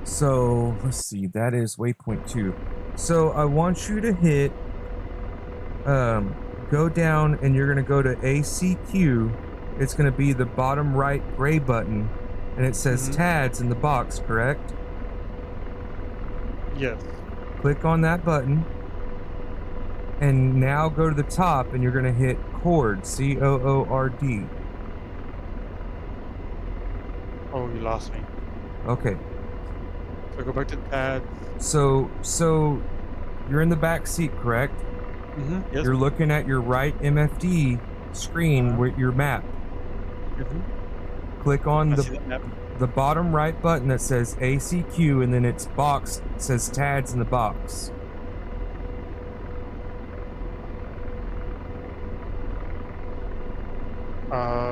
So let's see, that is waypoint 2. So I want you to hit, go down, and you're going to go to ACQ. It's going to be the bottom right gray button, and it says TADS in the box, correct? Yes. Click on that button, and now go to the top, and you're going to hit COORD, C-O-O-R-D. Oh, you lost me. Okay. So go back to TADS. So you're in the back seat, correct? Yes. You're looking at your right MFD screen with your map. Click on the bottom right button that says ACQ, and then its box says TADS in the box.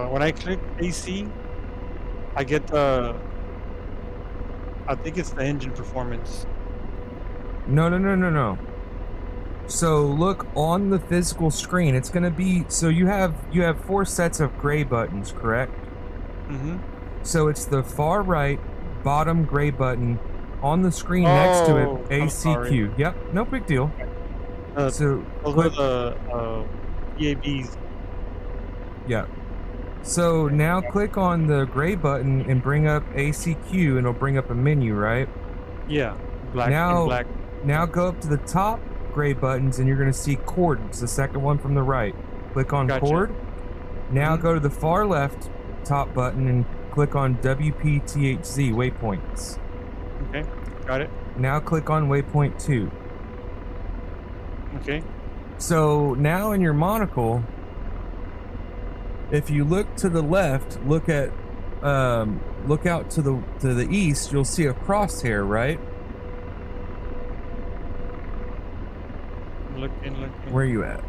When I click AC, I get I think it's the engine performance. No. So look on the physical screen. It's gonna be, so you have 4 sets of gray buttons, correct? So it's the far right bottom gray button on the screen next to it, ACQ. Yep, no big deal. So those are the EABs. Yeah. So now click on the gray button and bring up ACQ, and it'll bring up a menu, right? Yeah. Black and black. Now go up to the top gray buttons, and you're going to see COORD. It's the second one from the right. Click on COORD. Now go to the far left top button and click on WPTHZ waypoints. Okay, got it. Now click on waypoint 2. Okay. So now in your monocle, if you look to the left, look out to the east, you'll see a crosshair, right? Looking. Where are you at?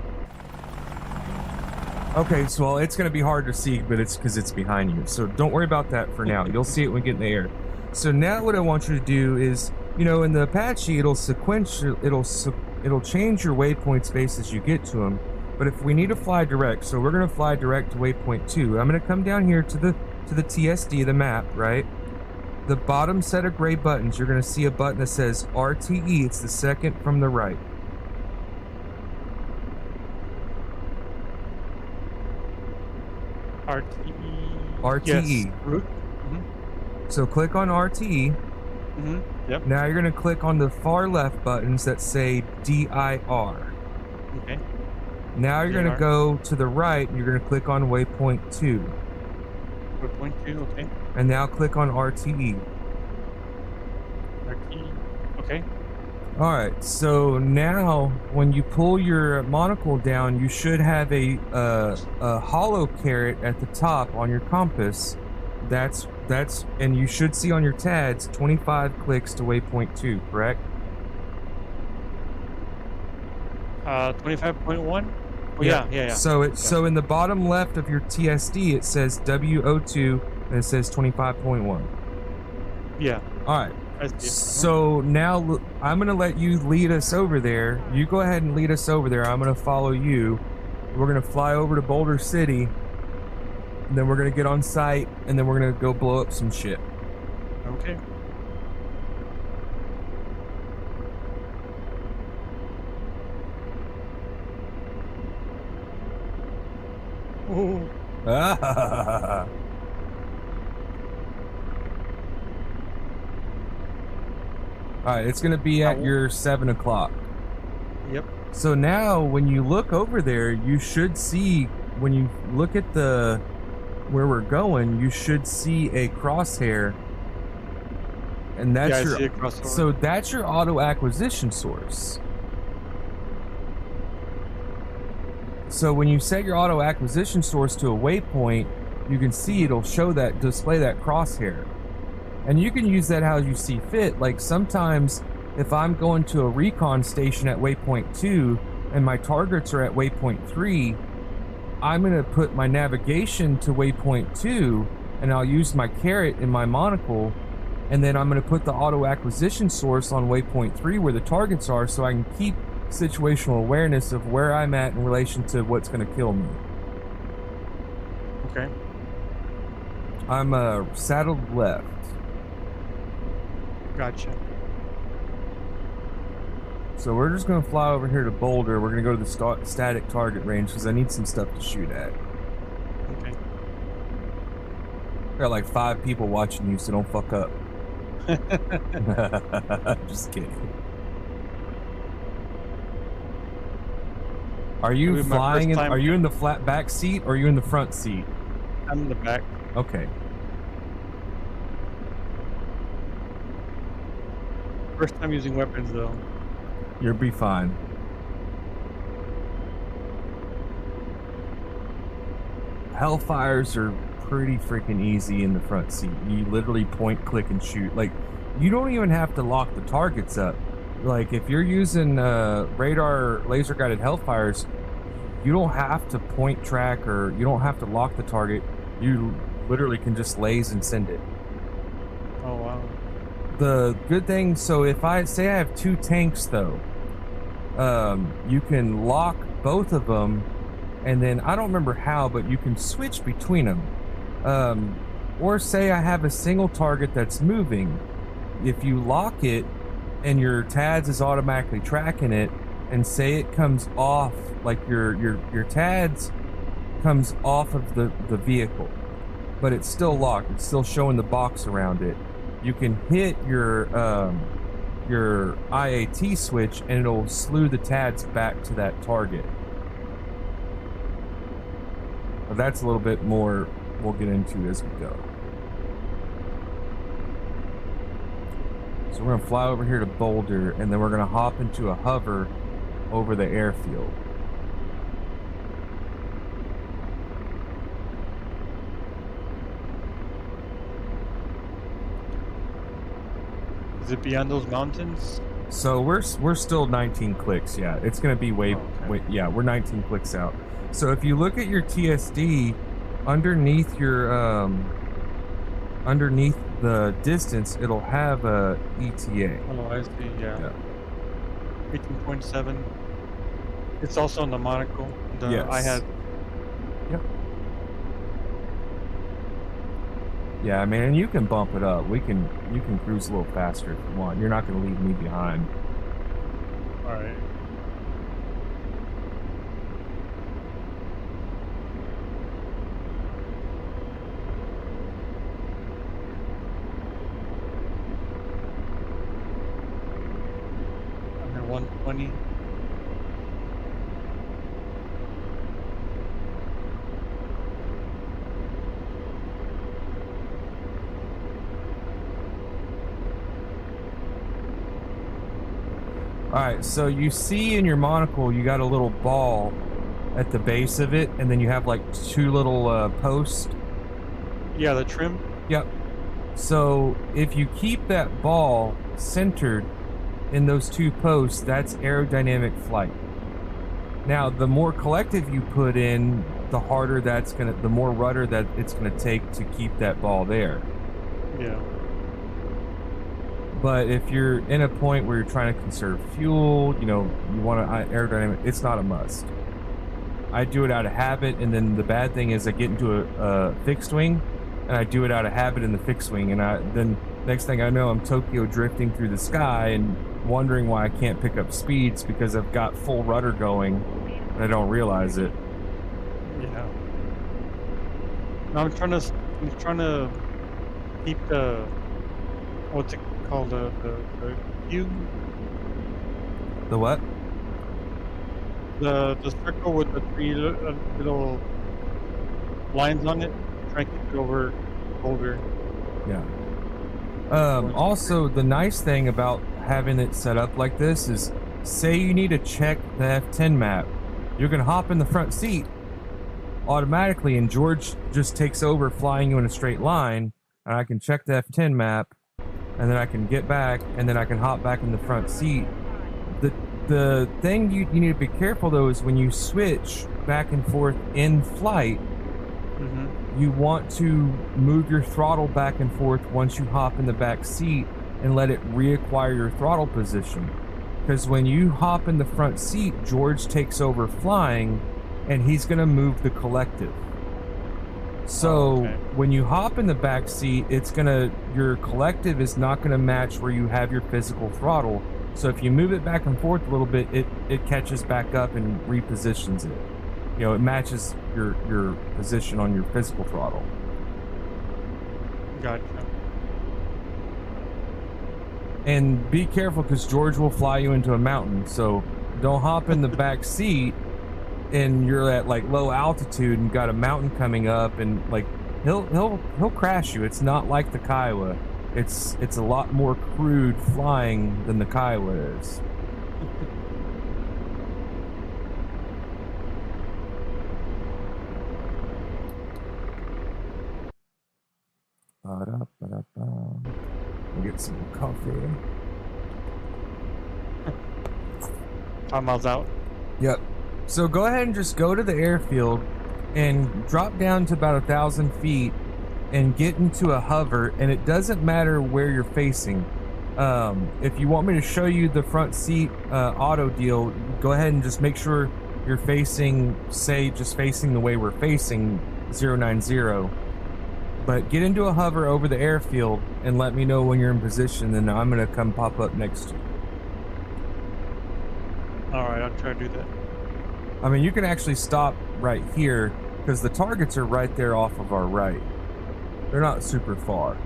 Okay, so well, it's going to be hard to see, but it's because it's behind you. So don't worry about that for now. You'll see it when we get in the air. So now what I want you to do is, in the Apache, it'll change your waypoint space as you get to them. But if we need to fly direct, so we're going to fly direct to waypoint 2. I'm going to come down here to the TSD, the map, right? The bottom set of gray buttons, you're going to see a button that says RTE. It's the second from the right. RTE. Yes. So click on RTE. Yep. Now you're going to click on the far left buttons that say DIR. Okay. Now you're going to go to the right, and you're going to click on waypoint 2. Waypoint 2, okay. And now click on RTE. RTE, okay. All right, so now when you pull your monocle down, you should have a hollow caret at the top on your compass. And you should see on your TADS 25 clicks to waypoint 2, correct? 25.1? Oh, yeah. So in the bottom left of your TSD, it says WO2, and it says 25.1. Yeah. All right. So now I'm going to let you lead us over there. You go ahead and lead us over there. I'm going to follow you. We're going to fly over to Boulder City, and then we're going to get on site, and then we're going to go blow up some shit. Okay. Ooh. Alright, it's going to be at your 7 o'clock. Yep. So now, when you look over there, you should see, when you look at where we're going, you should see a crosshair. And that's I see a crosshair. So that's your auto acquisition source. So when you set your auto acquisition source to a waypoint, you can see it'll show that, display that crosshair. And you can use that how you see fit. Like sometimes if I'm going to a recon station at waypoint 2 and my targets are at waypoint 3, I'm gonna put my navigation to waypoint 2 and I'll use my carrot in my monocle, and then I'm gonna put the auto acquisition source on waypoint 3 where the targets are, so I can keep situational awareness of where I'm at in relation to what's gonna kill me. Okay. I'm saddled left. Gotcha. So we're just gonna fly over here to Boulder. We're gonna go to the static target range because I need some stuff to shoot at. Okay. Got like 5 people watching you, so don't fuck up. Just kidding. Are you flying? Are you in the flat back seat or are you in the front seat? I'm in the back. Okay. First time using weapons though. You'll be fine. Hellfires are pretty freaking easy in the front seat. You literally point, click, and shoot. Like, you don't even have to lock the targets up. Like, if you're using radar laser guided Hellfires, you don't have to point track or you don't have to lock the target. You literally can just laze and send it. Oh wow. The good thing, so if I say I have 2 tanks though, you can lock both of them, and then I don't remember how, but you can switch between them. Or say I have a single target that's moving. If you lock it and your TADS is automatically tracking it, and say it comes off, like your TADS comes off of the vehicle, but it's still locked, it's still showing the box around it, you can hit your IAT switch and it'll slew the TADS back to that target. But that's a little bit more we'll get into as we go. So we're gonna fly over here to Boulder, and then we're gonna hop into a hover over the airfield. Is it beyond those mountains? So we're still 19 clicks. Yeah, it's gonna be way, yeah, we're 19 clicks out. So if you look at your TSD underneath your underneath the distance, it'll have a ETA. Oh, I see. Yeah. 18.7. It's also on the monocle. Yes. I had. Yep. Yeah, I mean, and you can bump it up. You can cruise a little faster if you want. You're not going to leave me behind. All right. I'm at 120. Alright, so you see in your monocle, you got a little ball at the base of it, and then you have like 2 little posts. Yeah, the trim. Yep. So if you keep that ball centered in those 2 posts, that's aerodynamic flight. Now, the more collective you put in, the harder the more rudder that it's gonna take to keep that ball there. Yeah. But if you're in a point where you're trying to conserve fuel, you know, you want to aerodynamic, it's not a must. I do it out of habit, and then the bad thing is I get into a fixed wing, and I do it out of habit in the fixed wing, and then next thing I know, I'm Tokyo drifting through the sky and wondering why I can't pick up speeds because I've got full rudder going, and I don't realize it. Yeah. I'm trying to keep the, what's it called, the cube? The what? The circle with the 3 little lines on it. Try to keep it over Boulder. Yeah. Also, the nice thing about having it set up like this is, say you need to check the F10 map, You can hop in the front seat automatically, and George just takes over, flying you in a straight line, and I can check the F10 map, and then I can get back, and then I can hop back in the front seat. The thing you need to be careful though is when you switch back and forth in flight, you want to move your throttle back and forth once you hop in the back seat and let it reacquire your throttle position. Because when you hop in the front seat, George takes over flying, and he's going to move the collective. So when you hop in the back seat, your collective is not going to match where you have your physical throttle. So if you move it back and forth a little bit, it catches back up and repositions it. You know, it matches your position on your physical throttle. Gotcha. And be careful, because George will fly you into a mountain. So don't hop in the back seat and you're at like low altitude and got a mountain coming up, and like he'll crash you. It's not like the Kiowa. It's a lot more crude flying than the Kiowa is. We'll get some coffee. 5 miles out. Yep. So go ahead and just go to the airfield and drop down to about 1,000 feet and get into a hover, and it doesn't matter where you're facing. If you want me to show you the front seat auto deal, go ahead and just make sure you're facing, just facing the way we're facing, 090. But get into a hover over the airfield and let me know when you're in position, and I'm gonna come pop up next to you. Alright, I'll try to do that. I mean, you can actually stop right here, because the targets are right there off of our right. They're not super far.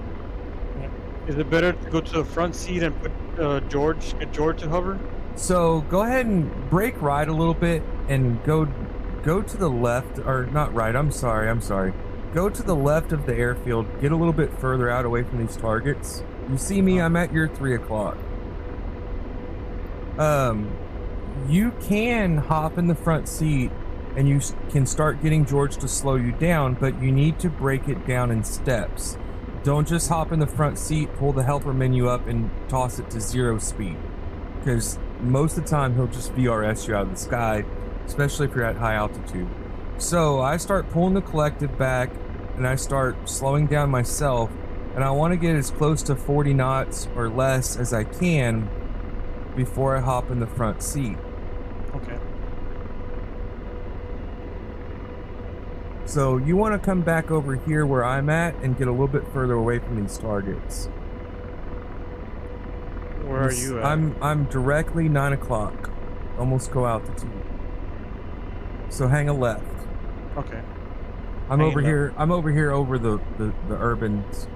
Yeah. Is it better to go to the front seat and put get George to hover? So go ahead and brake right a little bit and go to the left, or not right, I'm sorry. Go to the left of the airfield, get a little bit further out away from these targets. You see me, I'm at your 3 o'clock. You can hop in the front seat and you can start getting George to slow you down, but you need to break it down in steps. Don't just hop in the front seat, pull the helper menu up, and toss it to 0 speed. Because most of the time he'll just VRS you out of the sky, especially if you're at high altitude. So I start pulling the collective back and I start slowing down myself, and I want to get as close to 40 knots or less as I can before I hop in the front seat. Okay. So you want to come back over here where I'm at and get a little bit further away from these targets. Where are you at? I'm directly 9 o'clock, almost go altitude. So hang a left. Okay. I'm over here over the urbans.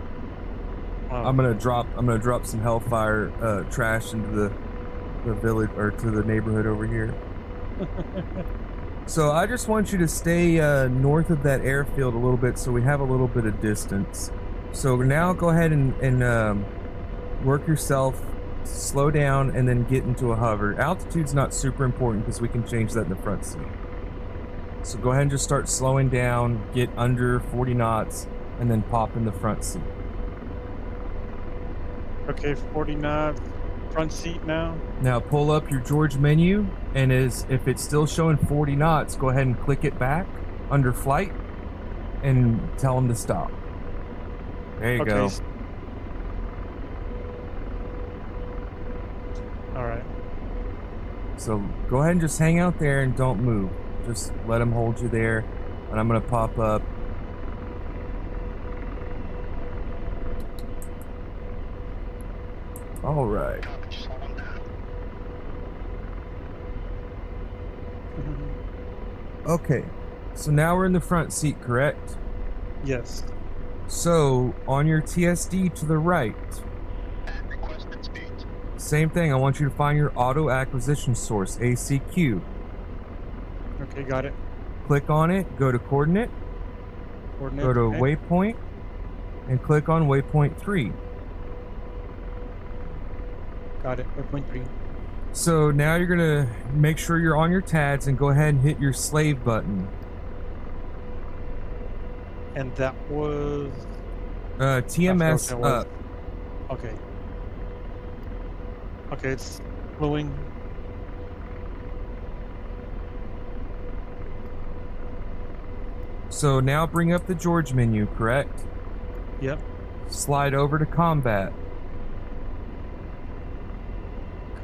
Oh. I'm gonna drop some hellfire trash into the village, or to the neighborhood over here. So I just want you to stay north of that airfield a little bit, so we have a little bit of distance. So now go ahead and work yourself, slow down, and then get into a hover. Altitude's not super important because we can change that in the front seat. So go ahead and just start slowing down, get under 40 knots, and then pop in the front seat. Okay, 40 knots, front seat now. Now pull up your George menu, and if it's still showing 40 knots, go ahead and click it back under flight and tell them to stop. There you go. All right. So go ahead and just hang out there and don't move. Just let them hold you there, and I'm gonna pop up. All right. Okay, so now we're in the front seat, correct? Yes. So on your TSD to the right, same thing. I want you to find your auto acquisition source, ACQ. Okay, got it. Click on it, go to coordinate, go to waypoint, and click on waypoint 3. Got it, waypoint 3. So now you're gonna make sure you're on your TADs and go ahead and hit your slave button. And that was TMS I forgot what up. that was. Okay. Okay, it's flowing. So now bring up the George menu, correct? Yep. Slide over to combat.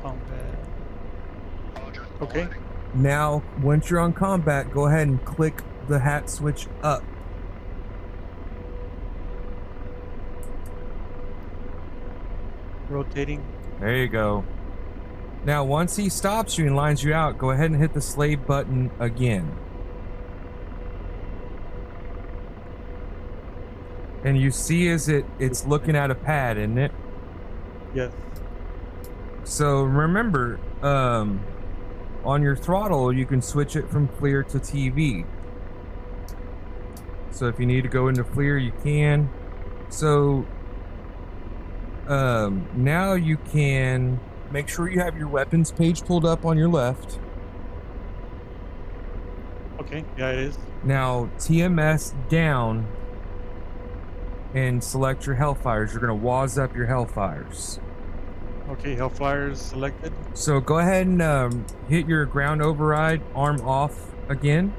Combat. Okay. Now, once you're on combat, go ahead and click the hat switch up. Rotating. There you go. Now, once he stops you and lines you out, go ahead and hit the slave button again. And you see as it's looking at a pad, isn't it? Yes. So remember, on your throttle, you can switch it from FLIR to TV. So if you need to go into FLIR, you can. So now you can make sure you have your weapons page pulled up on your left. Okay. Yeah, it is. Now TMS down and select your Hellfires. You're gonna waz up your Hellfires. Okay, Hellfire's selected. So go ahead and hit your ground override, arm off again.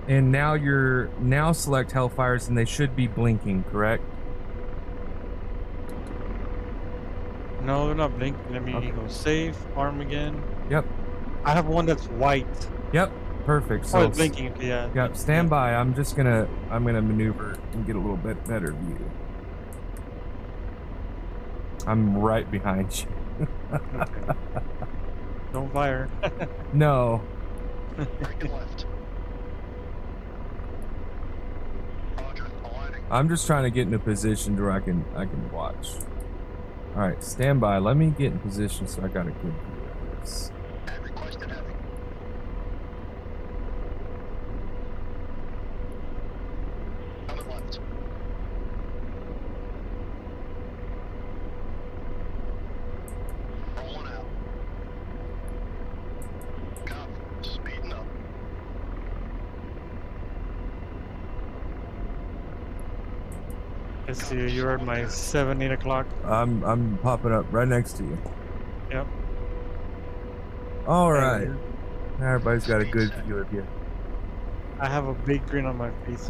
And now select Hellfires and they should be blinking, correct? No, they're not blinking. Let me go save, arm again. Yep. I have one that's white. Yep. Perfect. Oh, So it's blinking. Okay, yeah. yep, stand by. I'm gonna maneuver and get a little bit better view. I'm right behind you. Okay. Don't fire. No. Break left. Roger, aligning. I'm just trying to get in a position where I can watch. All right, stand by. Let me get in position so I got a good view of this. And requested heavy. Coming left. Rolling out. Copy. Speeding up. Let's see, you're at my 7, 8 o'clock. I'm popping up right next to you. Yep. All right. Now everybody's got a good view of you. I have a big grin on my face.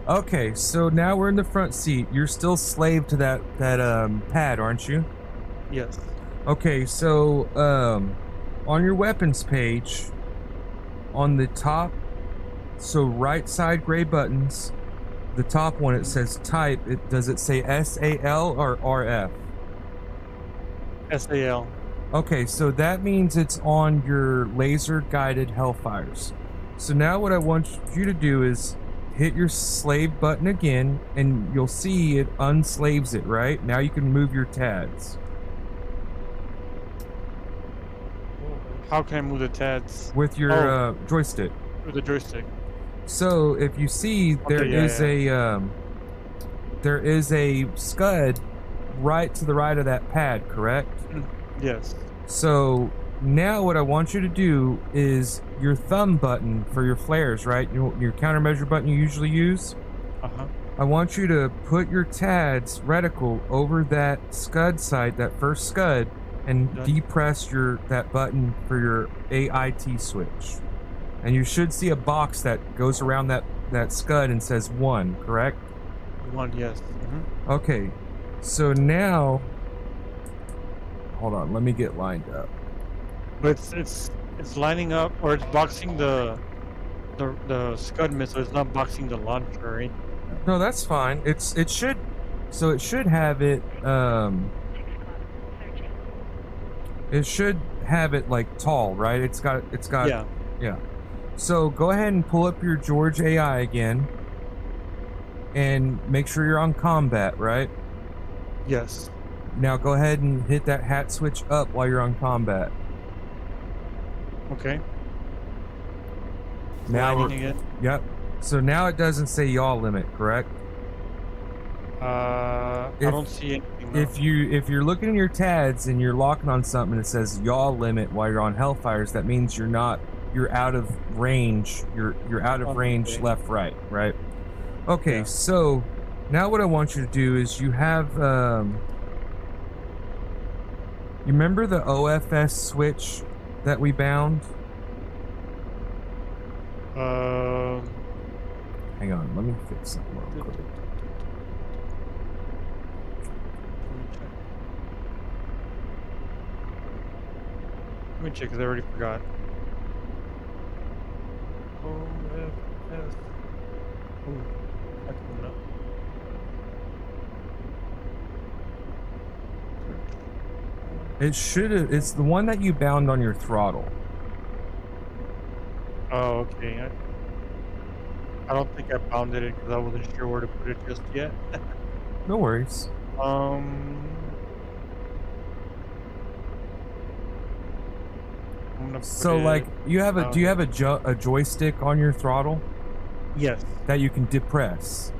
Okay, so now we're in the front seat. You're still slave to that pad, aren't you? Yes. Okay, so on your weapons page, on the top, so right side gray buttons, the top one it says type. Does it say SAL or RF? SAL. Okay, so that means it's on your laser guided Hellfires. So now what I want you to do is hit your slave button again, and you'll see it unslaves it, right? Now you can move your TADs. How can I move the TADs? With your joystick. With the joystick. So if you see there is a scud right to the right of that pad, correct? Yes. So now what I want you to do is your thumb button for your flares, right? Your countermeasure button you usually use. Uh-huh. I want you to put your TADs reticle over that scud sight, that first scud, and depress that button for your AIT switch. And you should see a box that goes around that scud and says 1, correct? 1, yes. Mm-hmm. Okay, so now, hold on, let me get lined up. But it's lining up, or it's boxing the scud missile. It's not boxing the launcher, right? No, that's fine. It should have it. It should have it like tall, right? It's got. Yeah. So go ahead and pull up your George AI again, and make sure you're on combat, right? Yes. Now go ahead and hit that hat switch up while you're on combat. Okay. Now Lining again. Yep. So now it doesn't say yaw limit, correct? I don't see anything. If you're looking in your TADs and you're locking on something that says yaw limit while you're on Hellfires, that means you're out of range. You're out of range left, right? Okay, Yeah. so now what I want you to do is you have you remember the OFS switch that we bound? Hang on, let me fix something real quick. Let me check because I already forgot. OFS. Ooh, that's coming up. It should have. It's the one that you bound on your throttle. Oh, okay. I don't think I bounded it because I wasn't sure where to put it just yet. No worries. I'm gonna put So, it, like, you have a. Do you have a joystick on your throttle yes, that you can depress?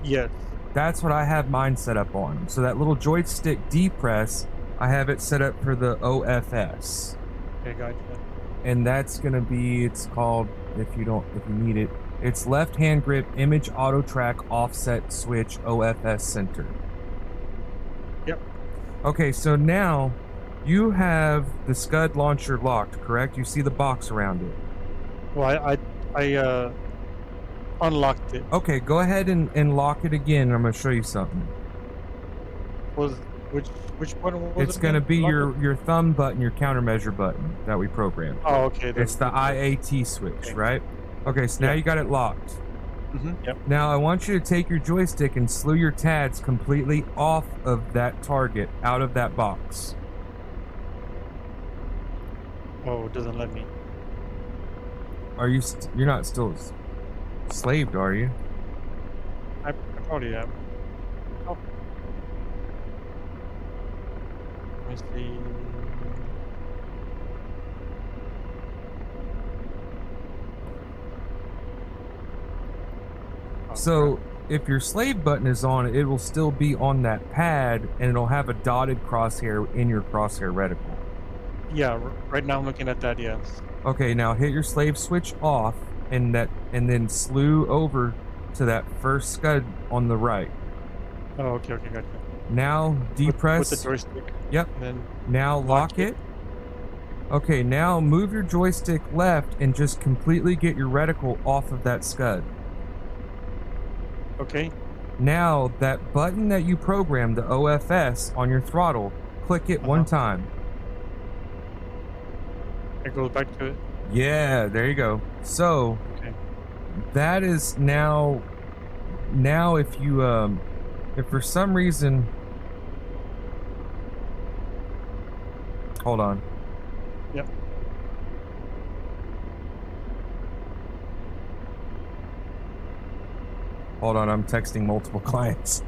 yes. That's what I have mine set up on. So that little joystick depress, I have it set up for the OFS. Okay, gotcha. And that's gonna be. It's called. If you need it. It's left hand grip image auto track offset switch OFS center. Yep. Okay, so now you have the Scud launcher locked, correct? You see the box around it. Well, I unlocked it. Okay, go ahead and lock it again. I'm gonna show you something. Which button was it? It's gonna again? be Unlock it? your thumb button, your countermeasure button that we programmed. Oh, okay. It's the IAT switch, Okay. right? Okay, so now you got it locked. Yep. Now I want you to take your joystick and slew your TADs completely off of that target, out of that box. Oh, it doesn't let me. Are you? You're not still slaved, are you? I probably am. Oh. Let me see. So if your slave button is on, it will still be on that pad, and it'll have a dotted crosshair in your crosshair reticle. Yeah, right now I'm looking at that. Yes. Okay, now hit your slave switch off, and then slew over to that first Scud on the right. Oh, okay, gotcha. Now depress. With the joystick. Yep. And then Now lock it. Okay, now move your joystick left and just completely get your reticle off of that Scud. okay. Now that button that you programmed, the OFS on your throttle, click it one time. It goes back to it. Yeah, there you go. So Okay. that is now if you if for some reason, hold on. Yep. Hold on, I'm texting multiple clients.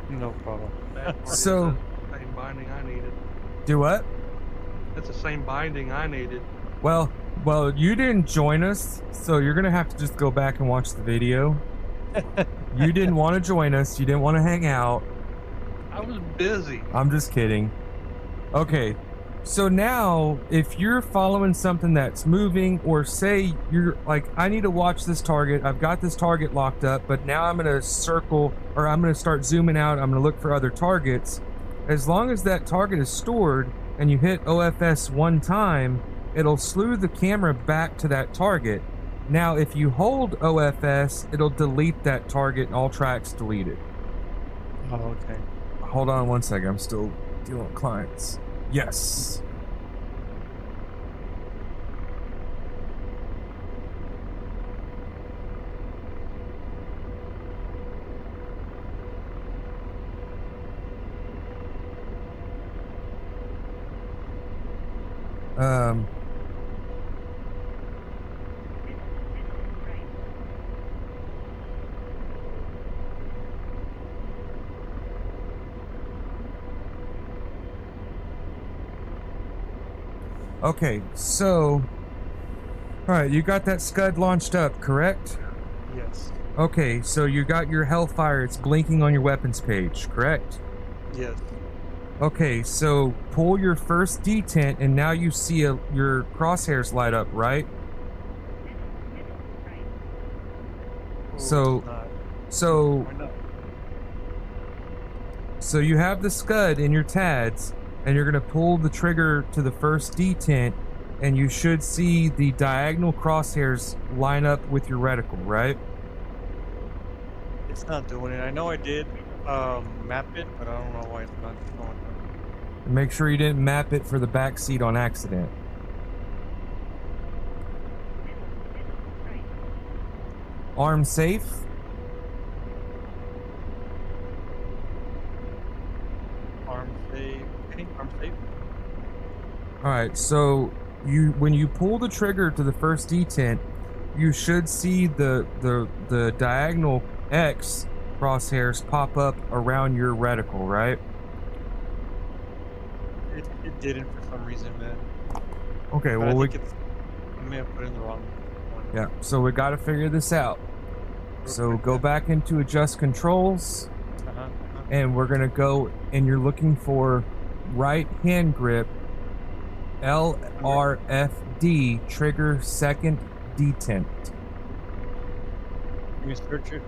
No problem. That part So- is the same binding I needed. Do what? That's the same binding I needed. Well, you didn't join us, so you're gonna have to just go back and watch the video. You didn't want to join us. You didn't want to hang out. I was busy. I'm just kidding. Okay, so now if you're following something that's moving, or say you're like, I need to watch this target, I've got this target locked up, but now I'm gonna circle, or I'm gonna start zooming out, I'm gonna look for other targets. As long as that target is stored and you hit OFS one time, it'll slew the camera back to that target. Now if you hold OFS, it'll delete that target, all tracks deleted. Oh, okay. Hold on one second, I'm still dealing with clients. Yes. Okay, so, all right, you got that Scud launched up, correct? Yes. Okay, so you got your Hellfire. It's blinking on your weapons page, correct? Yes. Okay, so pull your first detent, and now you see your crosshairs light up, right? Oh, So- it's not. So, Why not? so you have the scud in your TADs, and you're gonna pull the trigger to the first detent, and you should see the diagonal crosshairs line up with your reticle, right? It's not doing it. I know I did map it, but I don't know why it's not showing up. Make sure you didn't map it for the back seat on accident. Arm safe. Arm safe. Okay, arm safe. All right, so when you pull the trigger to the first detent, you should see the diagonal X crosshairs pop up around your reticle, right? It didn't for some reason, man. Okay, But well I think I may have put in the wrong one. yeah, so we got to figure this out. So go back into adjust controls, and we're gonna go, and you're looking for right hand grip, LRFD, trigger second detent. Let me search it.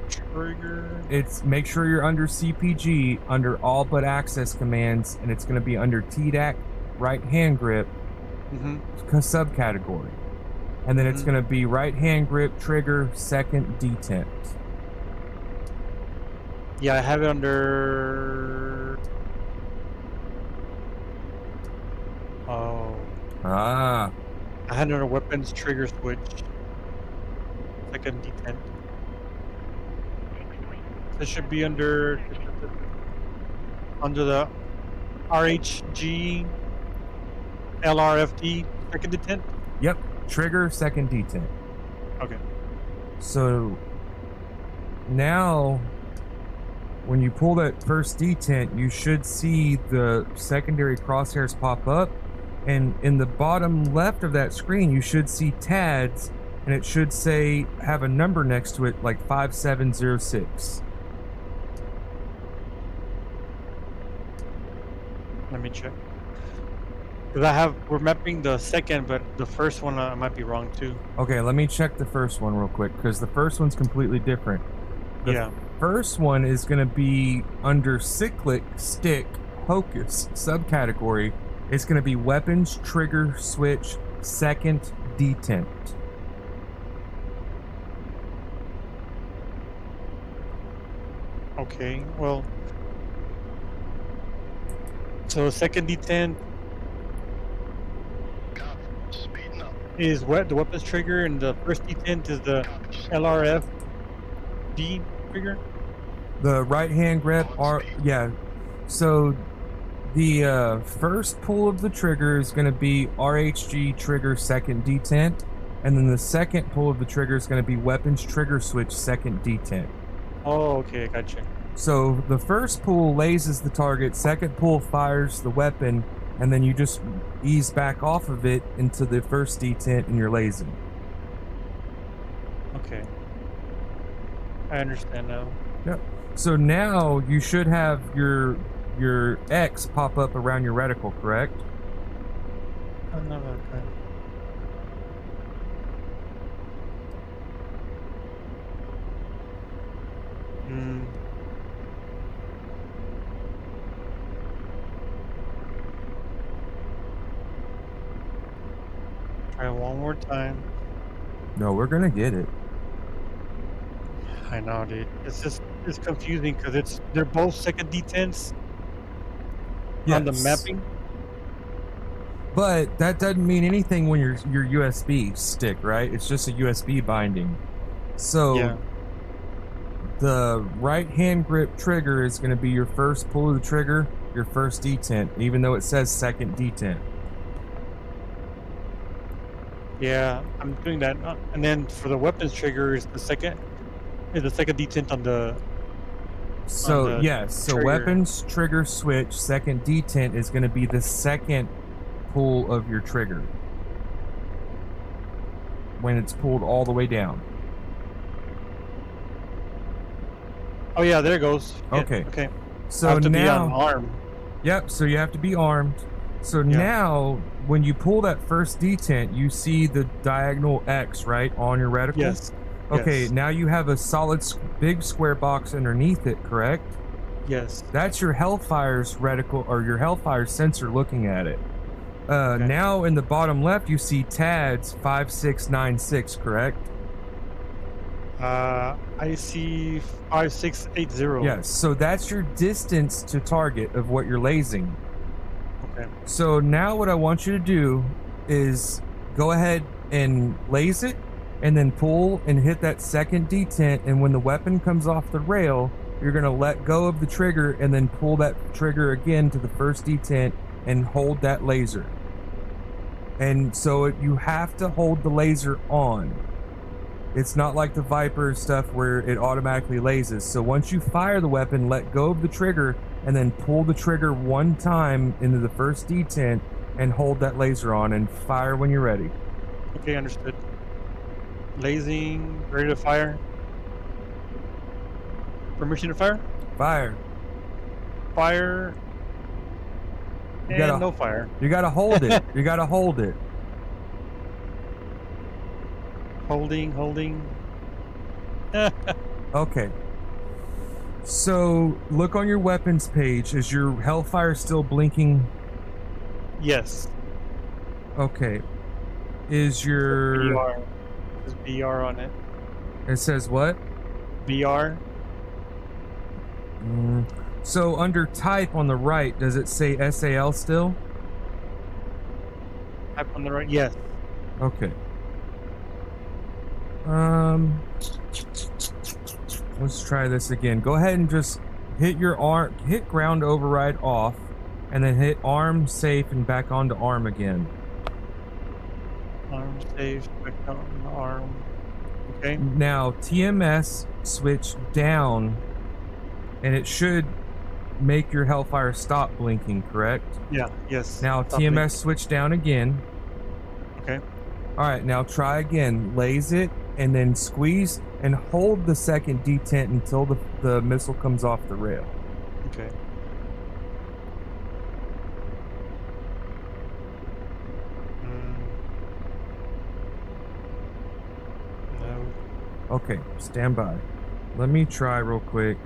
Trigger. It's make sure you're under CPG, under all but access commands, and it's gonna be under TDAC, right hand grip, subcategory. And then it's gonna be right hand grip, trigger second detent. Yeah, I have it under. Oh, Ah, I had it under weapons trigger switch. Second detent. This should be under the RHG LRFD second detent. yep, trigger second detent. Okay. So now when you pull that first detent, you should see the secondary crosshairs pop up, and in the bottom left of that screen you should see TADs, and it should say have a number next to it, like 5706. Let me check. Because we're mapping the second, but the first one I might be wrong too. Okay, let me check the first one real quick, because the first one's completely different. The first one is going to be under cyclic stick hocus subcategory. It's going to be weapons trigger switch second detent. Okay, well, so second detent Copy. Speeding up. is the weapons trigger, and the first detent is the Copy. LRFD trigger. The right hand grip are, yeah. So the first pull of the trigger is going to be RHG trigger second detent, and then the second pull of the trigger is going to be weapons trigger switch second detent. Oh, okay, gotcha. So the first pull lases the target, second pull fires the weapon, and then you just ease back off of it into the first detent and you're lasing. Okay, I understand now. Yep. So now you should have your X pop up around your reticle, correct? Oh, no, okay. Try one more time. No, we're gonna get it. I know, dude. It's confusing because they're both second detents on the Yes. mapping. But that doesn't mean anything when your USB stick, right? It's just a USB binding. So Yeah. the right hand grip trigger is going to be your first pull of the trigger, your first detent, even though it says second detent. Yeah, I'm doing that. And then for the weapons trigger is the second detent on the. So the yes, so trigger. weapons trigger switch second detent is going to be the second pull of your trigger when it's pulled all the way down. Oh yeah, there it goes. Yeah, Okay. Okay. So I have to be on now, arm. yep. So you have to be armed. So Yeah. now, when you pull that first detent, you see the diagonal X right on your reticle. Yes. Okay. Yes. Now you have a solid big square box underneath it. Correct. Yes. That's your Hellfire's reticle or your Hellfire sensor looking at it. Okay. Now in the bottom left, you see TADS 5696. Correct. I see 5680. Yes. So that's your distance to target of what you're lasing. Okay. So now what I want you to do is go ahead and laze it and then pull and hit that second detent, and when the weapon comes off the rail, you're going to let go of the trigger and then pull that trigger again to the first detent and hold that laser. And so you have to hold the laser on. It's not like the Viper stuff where it automatically lasers. So once you fire the weapon, let go of the trigger and then pull the trigger one time into the first detent and hold that laser on and fire when you're ready. Okay, understood. Lasing, ready to fire. Permission to fire? Fire. Fire. You And gotta- no fire. You gotta hold it. You gotta hold it. Holding. Okay. So look on your weapons page. Is your Hellfire still blinking? Yes. Okay. Is your... BR. There's BR on it. It says what? BR. So under type on the right, does it say SAL still? Type on the right. Yes. Okay. Let's try this again. Go ahead and just hit your arm, hit ground override off, and then hit arm safe and back onto arm again. Arm safe. Back on the arm. Okay. Now TMS switch down, and it should make your Hellfire stop blinking, correct? Yeah. Yes. Now Stop TMS switch down again. Okay. All right, now try again. Laze it and then squeeze and hold the second detent until the missile comes off the rail. Okay. No. Okay, stand by. Let me try real quick.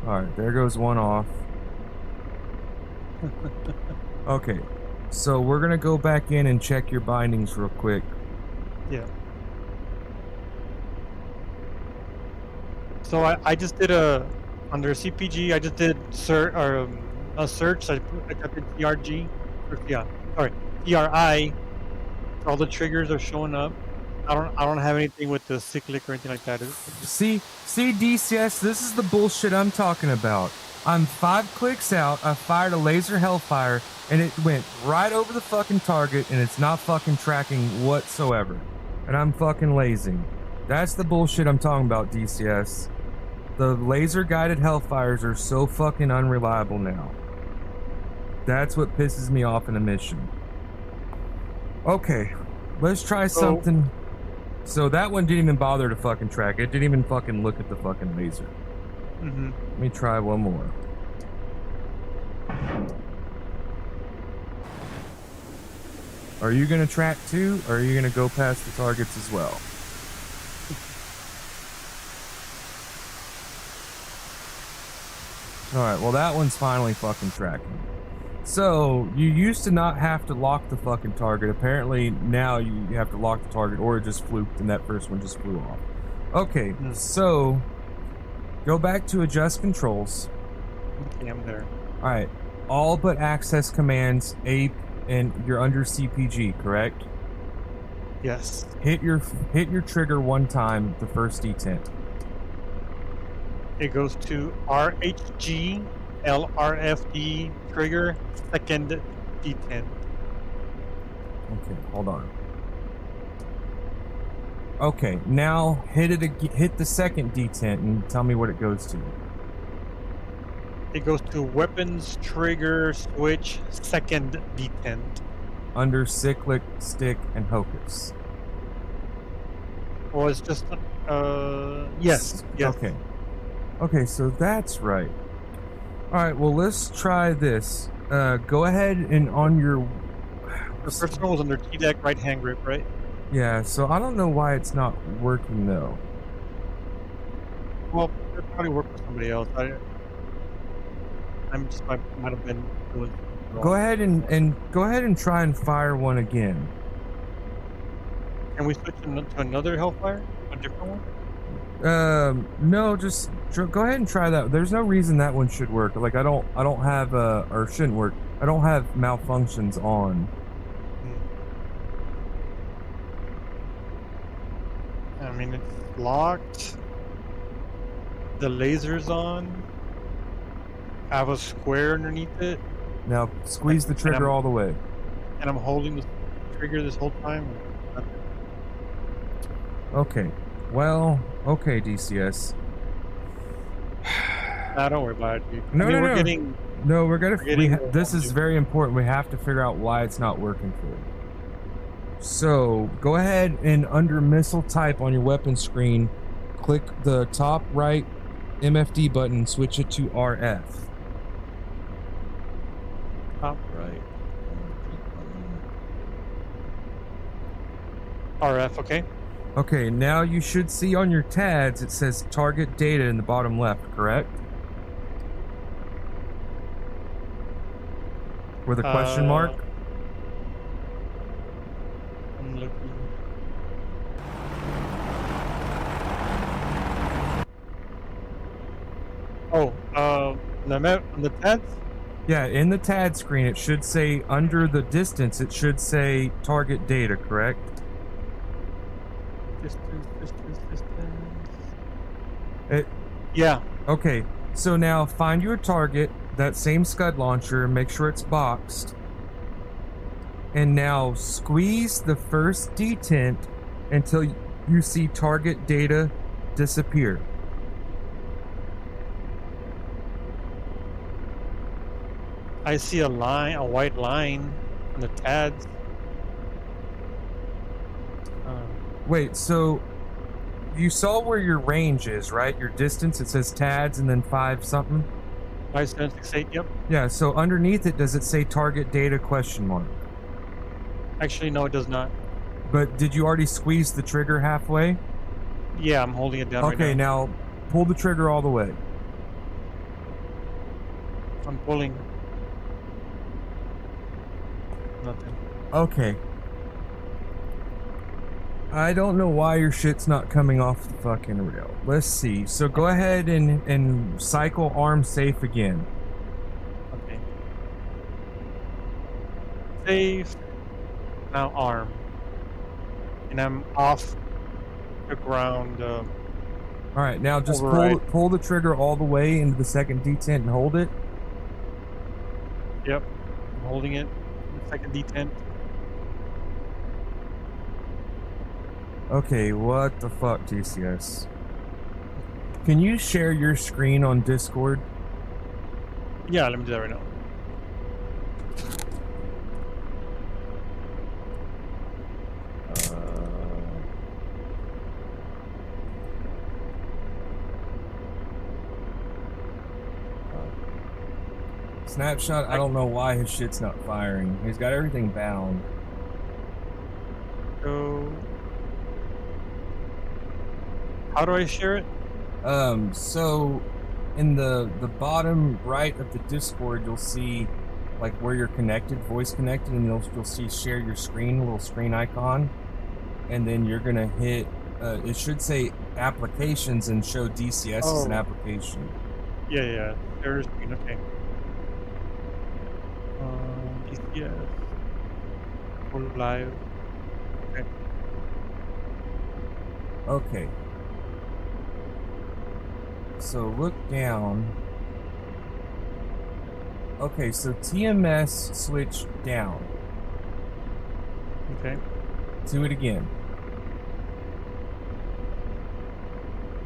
All right, there goes one off. Okay, so we're gonna go back in and check your bindings real quick. Yeah. So I just did under CPG. I just did a search. I typed in TRG. TRI. All the triggers are showing up. I don't have anything with the cyclic or anything like that. See DCS, this is the bullshit I'm talking about. I'm 5 clicks out, I fired a laser Hellfire, and it went right over the fucking target, and it's not fucking tracking whatsoever. And I'm fucking lasing. That's the bullshit I'm talking about, DCS. The laser guided Hellfires are so fucking unreliable now. That's what pisses me off in a mission. Okay, let's try something. So that one didn't even bother to fucking track. It didn't even fucking look at the fucking laser. Mm-hmm. Let me try one more. Are you gonna track too, or are you gonna go past the targets as well? Alright, well that one's finally fucking tracking. So, you used to not have to lock the fucking target. Apparently, now you have to lock the target, or it just fluked and that first one just flew off. Okay, so go back to adjust controls. Okay, I'm there. Alright, all but access commands, APE, and you're under CPG, correct? Yes. Hit your trigger one time, the first detent. It goes to RHG LRFD trigger second detent. Okay, hold on. Okay, now hit it again, hit the second detent and tell me what it goes to. It goes to weapons trigger switch second detent. Under cyclic, stick, and hocus. Well, it's just yes. Okay. Okay, so that's right. All right, well, let's try this. Go ahead and on your... The first one was under T-deck right hand grip, right? Yeah, so I don't know why it's not working though. Well, it probably worked for somebody else. I'm just might have been doing wrong. Go ahead and try and fire one again. Can we switch to another Hellfire? A different one? No, just go ahead and try that. There's no reason that one should work. Like I don't have or shouldn't work. I don't have malfunctions on. I mean, it's locked. The laser's on. I have a square underneath it. Now squeeze the trigger all the way. And I'm holding the trigger this whole time. Okay. Well, okay, DCS. Nah, don't worry about it, dude. No, I mean, no, we're no. getting... No, we're gonna. This is dude. very important. We have to figure out why it's not working for you. So go ahead and under missile type on your weapon screen, click the top right MFD button, switch it to RF. Top right. RF, okay. Okay, now you should see on your TADs it says target data in the bottom left, correct? With a question mark? I'm looking. Oh, on the TADs? Yeah, in the TAD screen it should say under the distance, it should say target data, correct? Distance. It, Yeah. okay, so now find your target, that same Scud launcher, make sure it's boxed. And now squeeze the first detent until you see target data disappear. I see a white line on the TADs. Wait, so you saw where your range is, right? Your distance, it says TADs and then 5 something? 5768, yep. Yeah, so underneath it, does it say target data question mark? Actually, no, it does not. But did you already squeeze the trigger halfway? Yeah, I'm holding it down right Okay, now. now pull the trigger all the way. I'm pulling. Nothing. Okay. I don't know why your shit's not coming off the fucking rail. Let's see. So go ahead and cycle arm safe again. Okay. Safe. Now arm. And I'm off the ground. Alright, now just pull the trigger all the way into the second detent and hold it. Yep. I'm holding it. Second detent. Okay, what the fuck, DCS? Can you share your screen on Discord? Yeah, let me do that right now. Snapshot, I don't know why his shit's not firing. He's got everything bound. So, how do I share it? So in the bottom right of the Discord, you'll see like where you're connected, voice connected, and you'll see share your screen, a little screen icon, and then you're gonna hit. It should say applications and show DCS as an application. Yeah. Share screen. Okay. DCS. Go live. Okay. Okay. So look down. Okay, so TMS switch down. Okay. Do it again.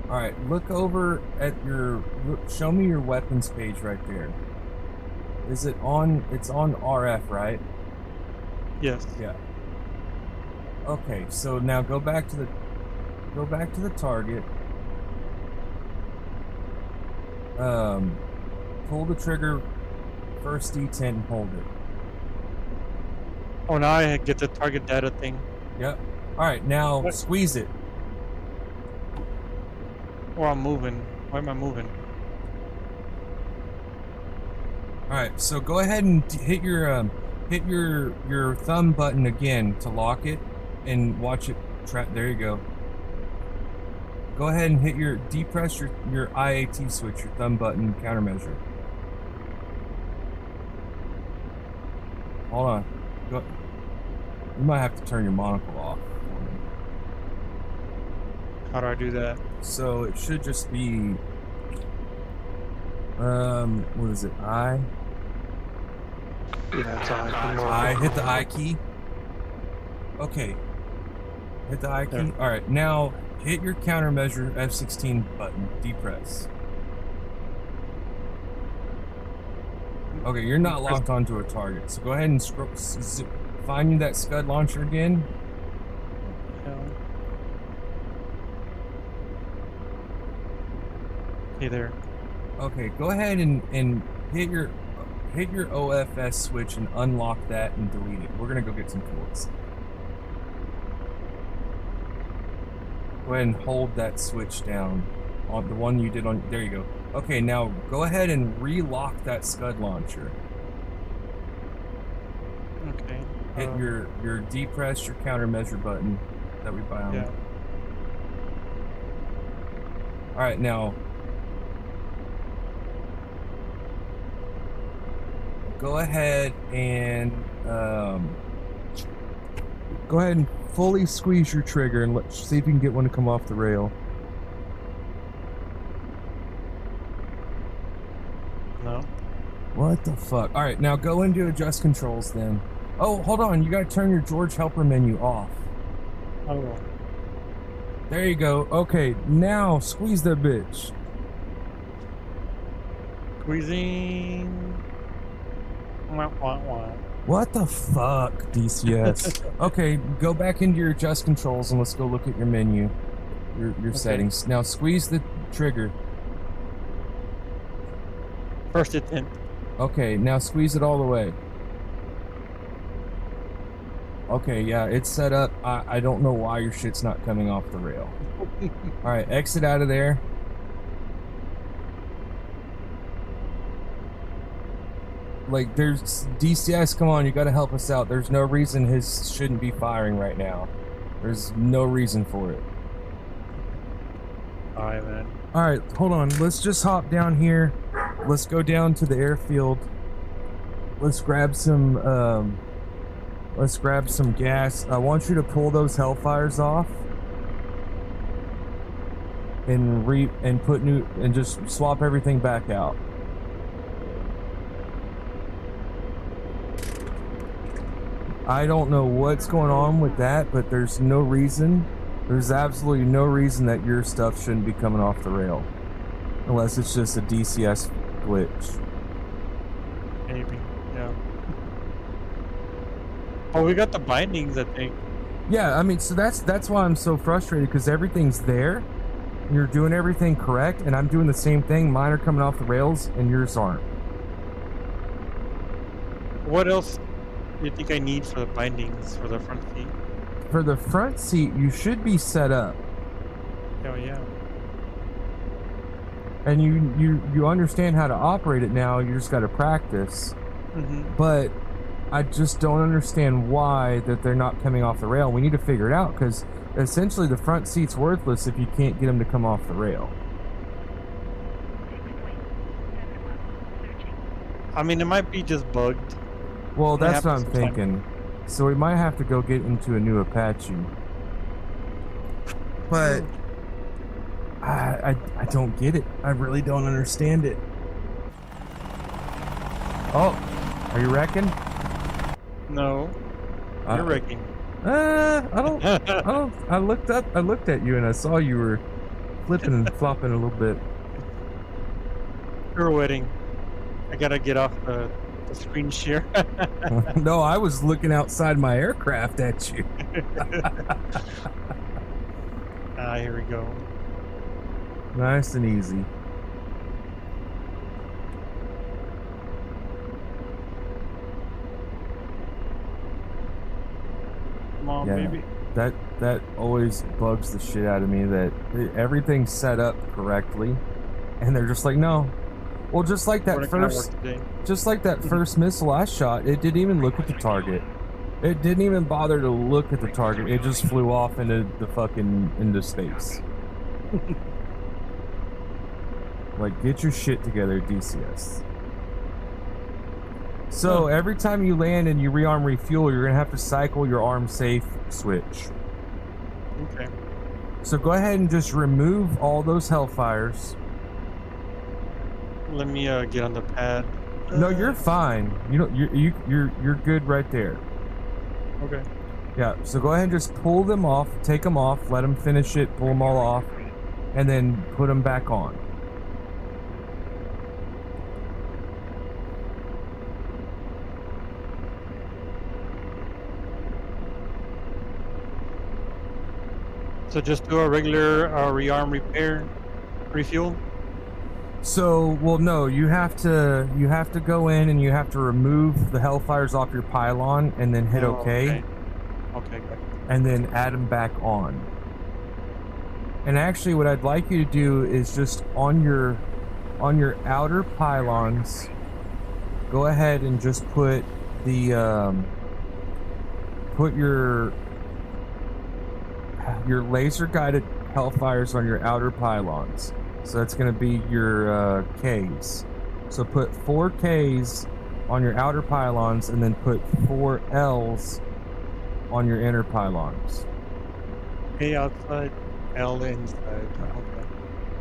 Alright, look over at your... show me your weapons page right there. Is it on... it's on RF, right? Yes. Yeah. Okay, so now go back to the... go back to the target. Pull the trigger, first detent, and hold it. Oh, now I get the target data thing. Yep. All right, now What? squeeze it. Or I'm moving. Why am I moving? All right, so go ahead and hit your thumb button again to lock it, and watch it. There you go. Go ahead and depress your IAT switch, your thumb button countermeasure. Hold on. Go. You might have to turn your monocle off. How do I do that? So it should just be, what is it? I. Yeah, it's I hit the I key. Okay. Hit the I key. Yeah. All right. Now hit your countermeasure F16 button. Depress. Okay, you're not locked onto a target, so go ahead and find you that Scud launcher again. Hey there. Okay, go ahead and hit your OFS switch and unlock that and delete it. We're gonna go get some tools. Go ahead and hold that switch down on the one you did on. There you go. Okay, now go ahead and relock that Scud launcher. Okay. Hit your depress your countermeasure button that we found. Yeah. All right, now go ahead and fully squeeze your trigger and let's see if you can get one to come off the rail. No. What the fuck? All right, now go into adjust controls then. Oh, hold on. You got to turn your George Helper menu off. Oh. There you go. Okay, now squeeze that bitch. Squeezing. Wah, wah, wah. What the fuck, DCS? Okay, go back into your adjust controls and let's go look at your menu, your settings. Now squeeze the trigger. First attempt. Okay, now squeeze it all the way. Okay, yeah, it's set up. I don't know why your shit's not coming off the rail. All right, exit out of there. Like, there's DCS, come on, you gotta help us out. There's no reason his shouldn't be firing right now. There's no reason for it. Alright, man. Alright, hold on. Let's just hop down here. Let's go down to the airfield. Let's grab some gas. I want you to pull those Hellfires off. And put new and just swap everything back out. I don't know what's going on with that, but there's no reason. There's absolutely no reason that your stuff shouldn't be coming off the rail. Unless it's just a DCS glitch. Maybe, yeah. Oh, we got the bindings, I think. Yeah, I mean, so that's why I'm so frustrated, because everything's there. You're doing everything correct, and I'm doing the same thing. Mine are coming off the rails, and yours aren't. What else do you think I need for the bindings for the front seat? For the front seat, you should be set up. Oh, yeah. And you understand how to operate it now. You just got to practice. Mm-hmm. But I just don't understand why that they're not coming off the rail. We need to figure it out, because essentially the front seat's worthless if you can't get them to come off the rail. I mean, it might be just bugged. Well, It that's what I'm happens sometimes. thinking. So we might have to go get into a new Apache. But I don't get it. I really don't understand it. Oh, are you wrecking? No. You're wrecking. I don't. I looked at you and I saw you were flipping and flopping a little bit. You're wetting. I gotta get off the screen share. No, I was looking outside my aircraft at you. Ah, here we go. Nice and easy. Come on, Yeah. baby. That always bugs the shit out of me that everything's set up correctly, and they're just like, no. Well, just like that first missile I shot, it didn't even look at the target. It didn't even bother to look at the target. It just flew off into space. Like, get your shit together, DCS. So every time you land and you rearm refuel, you're gonna have to cycle your arm safe switch. Okay. So go ahead and just remove all those Hellfires. Let me get on the pad. No, you're fine. You're good right there. Okay. Yeah. So go ahead and just pull them off, take them off, let them finish it, pull them all off, and then put them back on. So just do a regular rearm refuel. So, well, no, you have to go in and you have to remove the Hellfires off your pylon and then hit OK. Okay. And then add them back on. And actually, what I'd like you to do is just on your outer pylons, go ahead and just put the put your laser guided Hellfires on your outer pylons. So that's going to be your Ks. So put 4 Ks on your outer pylons and then put 4 Ls on your inner pylons. K outside, L inside.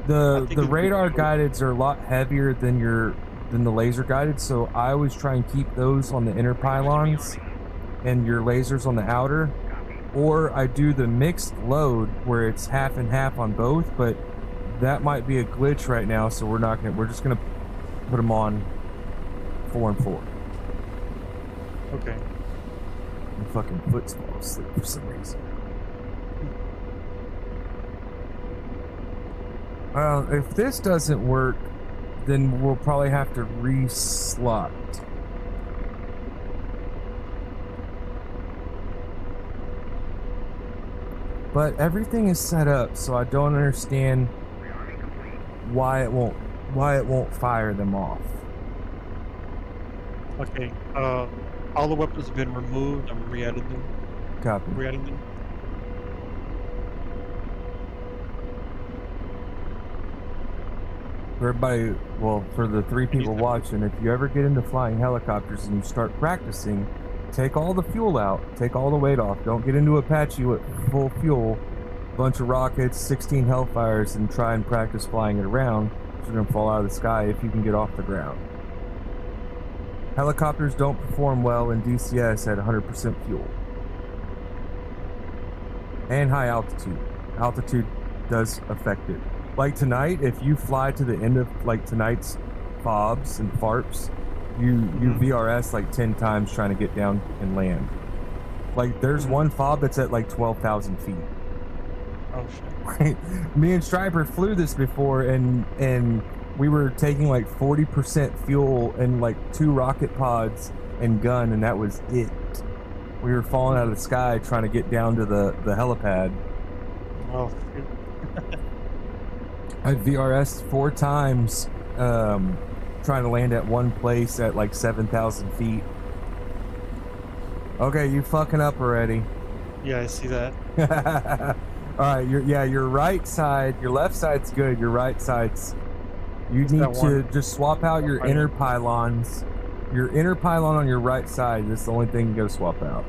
Okay. The radar guideds are a lot heavier than the laser guided, so I always try and keep those on the inner pylons and your lasers on the outer. Or I do the mixed load where it's half and half on both, but that might be a glitch right now, so we're just gonna put them on 4 and 4. Okay. My fucking foot's fall asleep for some reason. If this doesn't work, then we'll probably have to re-slot. But everything is set up, so I don't understand why it won't fire them off. Okay. All the weapons have been removed. I'm re-adding them. Copy. Re-adding them. For everybody, well, for the 3 people watching, if you ever get into flying helicopters and you start practicing, take all the fuel out, take all the weight off. Don't get into Apache with full fuel, bunch of rockets, 16 Hellfires, and try and practice flying it around. You're gonna fall out of the sky if you can get off the ground. Helicopters don't perform well in DCS at 100% fuel. And high altitude. Altitude does affect it. Like tonight, if you fly to the end of like tonight's FOBs and FARPs, you VRS like 10 times trying to get down and land. Like there's one FOB that's at like 12,000 feet. Oh shit. Right? Me and Striper flew this before, and we were taking like 40% fuel and like 2 rocket pods and gun, and that was it. We were falling out of the sky trying to get down to the helipad. Oh. I VRS 4 times trying to land at one place at like 7,000 feet. Okay, you fucking up already. Yeah, I see that. All right, your right side, your left side's good. Your right side's, you need to just swap out your inner pylons. Your inner pylon on your right side is the only thing you gotta swap out.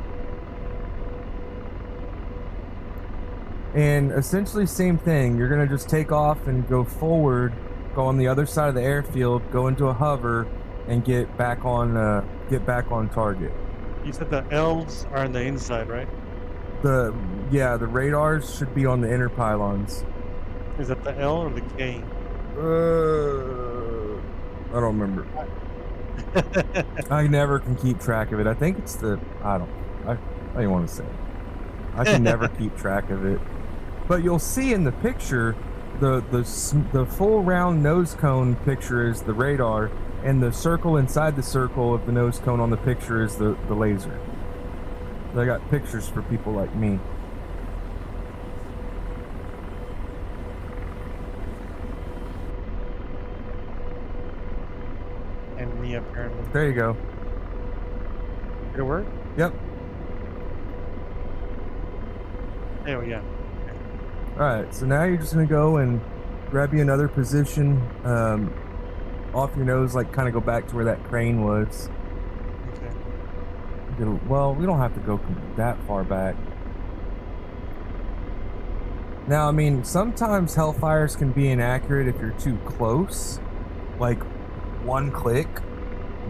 And essentially same thing. You're gonna just take off and go forward, go on the other side of the airfield, go into a hover, and get back on target. You said the L's are on the inside, right? The radars should be on the inner pylons. Is that the L or the K? I don't remember. I never can keep track of it. I think it's the I don't even want to say. I can never keep track of it. But you'll see in the picture, the full round nose cone picture is the radar, and the circle inside the circle of the nose cone on the picture is the laser. I got pictures for people like me. And me apparently. There you go. Did it work? Yep. Oh yeah. Alright, so now you're just going to go and grab you another position off your nose, like kind of go back to where that crane was. Okay. Well, we don't have to go that far back. Now, I mean, sometimes Hellfires can be inaccurate if you're too close. Like 1 click,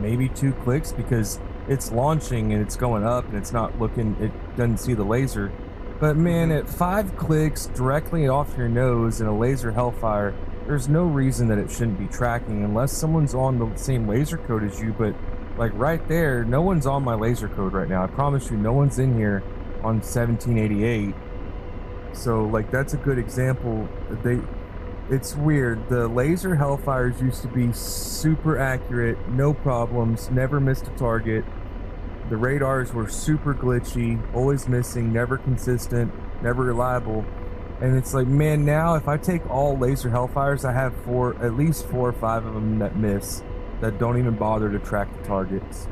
maybe 2 clicks, because it's launching and it's going up and it's not looking, it doesn't see the laser. But man, at 5 clicks directly off your nose in a laser Hellfire, there's no reason that it shouldn't be tracking unless someone's on the same laser code as you. But like right there, no one's on my laser code right now. I promise you, no one's in here on 1788. So like that's a good example. It's weird. The laser Hellfires used to be super accurate, no problems, never missed a target. The radars were super glitchy, always missing, never consistent, never reliable. And it's like, man, now if I take all laser Hellfires, I have at least 4 or 5 of them that miss, that don't even bother to track the targets.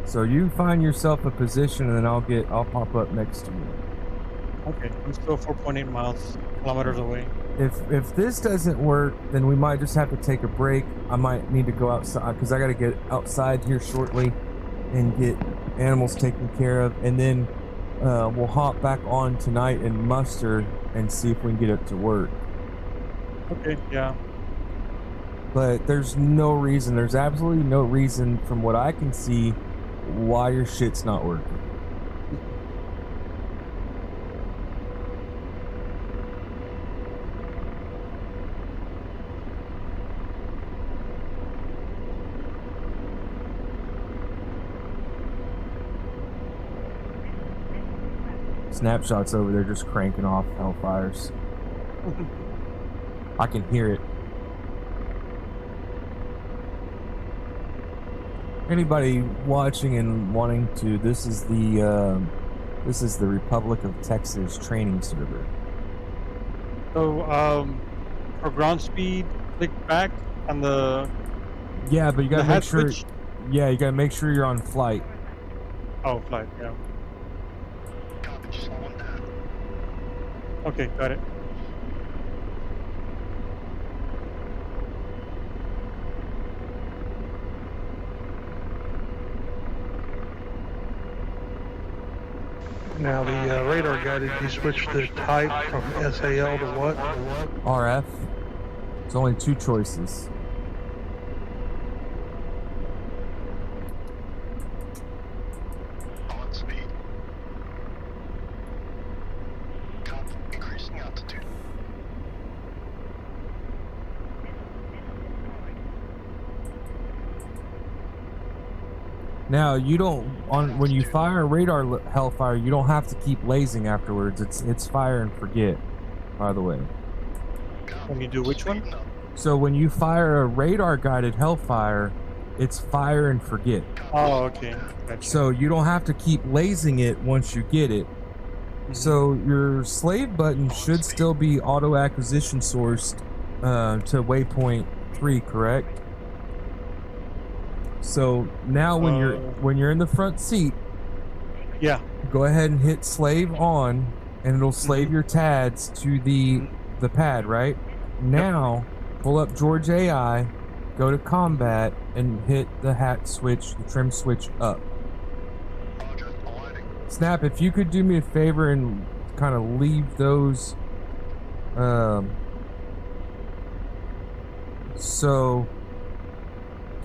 So you find yourself a position, and then I'll pop up next to you. Okay. I'm still 4.8 kilometers away. If this doesn't work, then we might just have to take a break. I might need to go outside because I got to get outside here shortly and get animals taken care of, and then we'll hop back on tonight and muster and see if we can get it to work. Okay, yeah. But there's absolutely no reason from what I can see why your shit's not working. Snapshots over there just cranking off Hellfires. I can hear it. Anybody watching and wanting to, this is the Republic of Texas training server. So for ground speed, click back on the Yeah, but you gotta make sure. switch? Yeah, you gotta make sure you're on flight. Oh, flight, yeah. Copy, just slowing down. Okay, got it. Now the radar guy, did he switch the type from SAL to what? RF. There's only 2 choices. On speed. Copy, increasing altitude. Now you don't when you fire a radar Hellfire, you don't have to keep lasing afterwards. It's fire and forget, by the way. Copy, When you do which one? speeding up. So when you fire a radar guided Hellfire, it's fire and forget. Oh, okay. Gotcha. So you don't have to keep lasing it once you get it. So your slave button should still be auto acquisition sourced to waypoint 3, correct? So now when you're in the front seat, Yeah. go ahead and hit slave on, and it'll slave your TADs to the pad, right? Now pull up George AI, go to combat, and hit the hat switch, the trim switch up. Roger, aligning. Snap, if you could do me a favor and kind of leave those so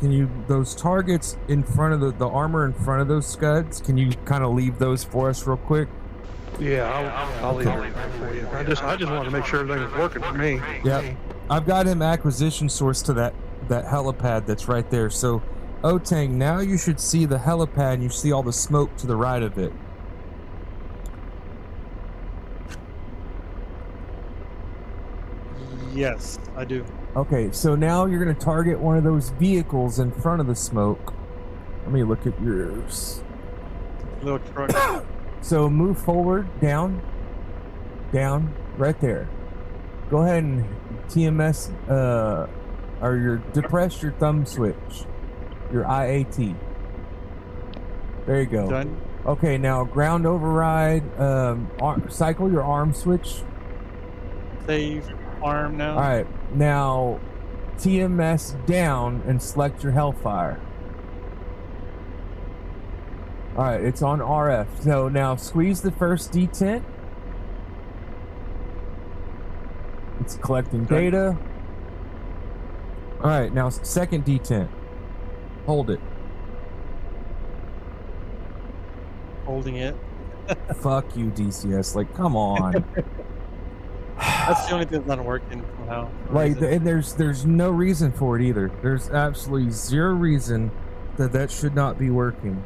can you, those targets in front of the armor in front of those scuds, can you kind of leave those for us real quick? Yeah, I'll leave it for you. I just wanted to make sure everything was working for me. Yep. I've got him acquisition source to that helipad that's right there. So Otang, now you should see the helipad and you see all the smoke to the right of it. Yes, I do. Okay, so now you're gonna target one of those vehicles in front of the smoke. Let me look at yours. Little truck. So move forward, down, right there. Go ahead and TMS, or depress your thumb switch, your IAT. There you go. Done. Okay, now ground override, cycle your arm switch. Save arm now. All right, now TMS down and select your Hellfire. All right, it's on RF. So now squeeze the first detent. It's collecting data. All right, now second detent. Hold it. Holding it. Fuck you, DCS. Like, come on. That's the only thing that's not working somehow. Like, and there's no reason for it either. There's absolutely zero reason that should not be working.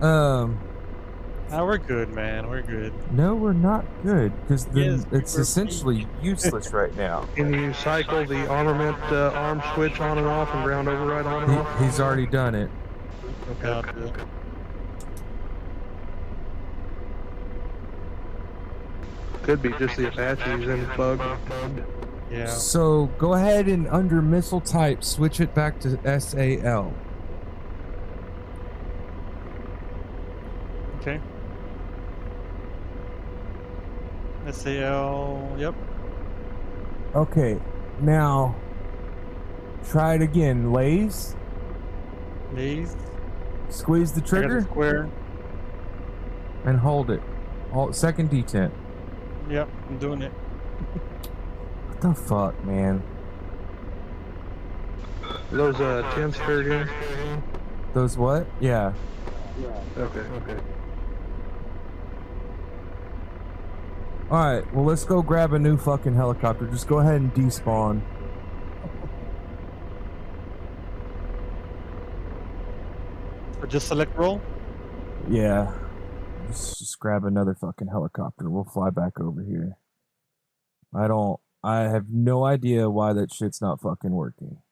We're good, man. We're good. No, we're not good because Yes, it's we're essentially useless right now. Can you cycle the armament arm switch on and off and ground override on and off? He's already done it. Okay, I'll do it. Could be just the Apaches in bug. Yeah. So go ahead and under missile type, switch it back to SAL. Okay. SAL. Yep. Okay, now try it again. Lays, Lays. squeeze the I got trigger the square. and hold it. Second detent. Yep, I'm doing it. What the fuck, man? Those 10s fair game? Those what? Yeah. Okay. Alright, well, let's go grab a new fucking helicopter. Just go ahead and despawn. Or just select roll. Yeah. Just grab another fucking helicopter. We'll fly back over here. I have no idea why that shit's not fucking working.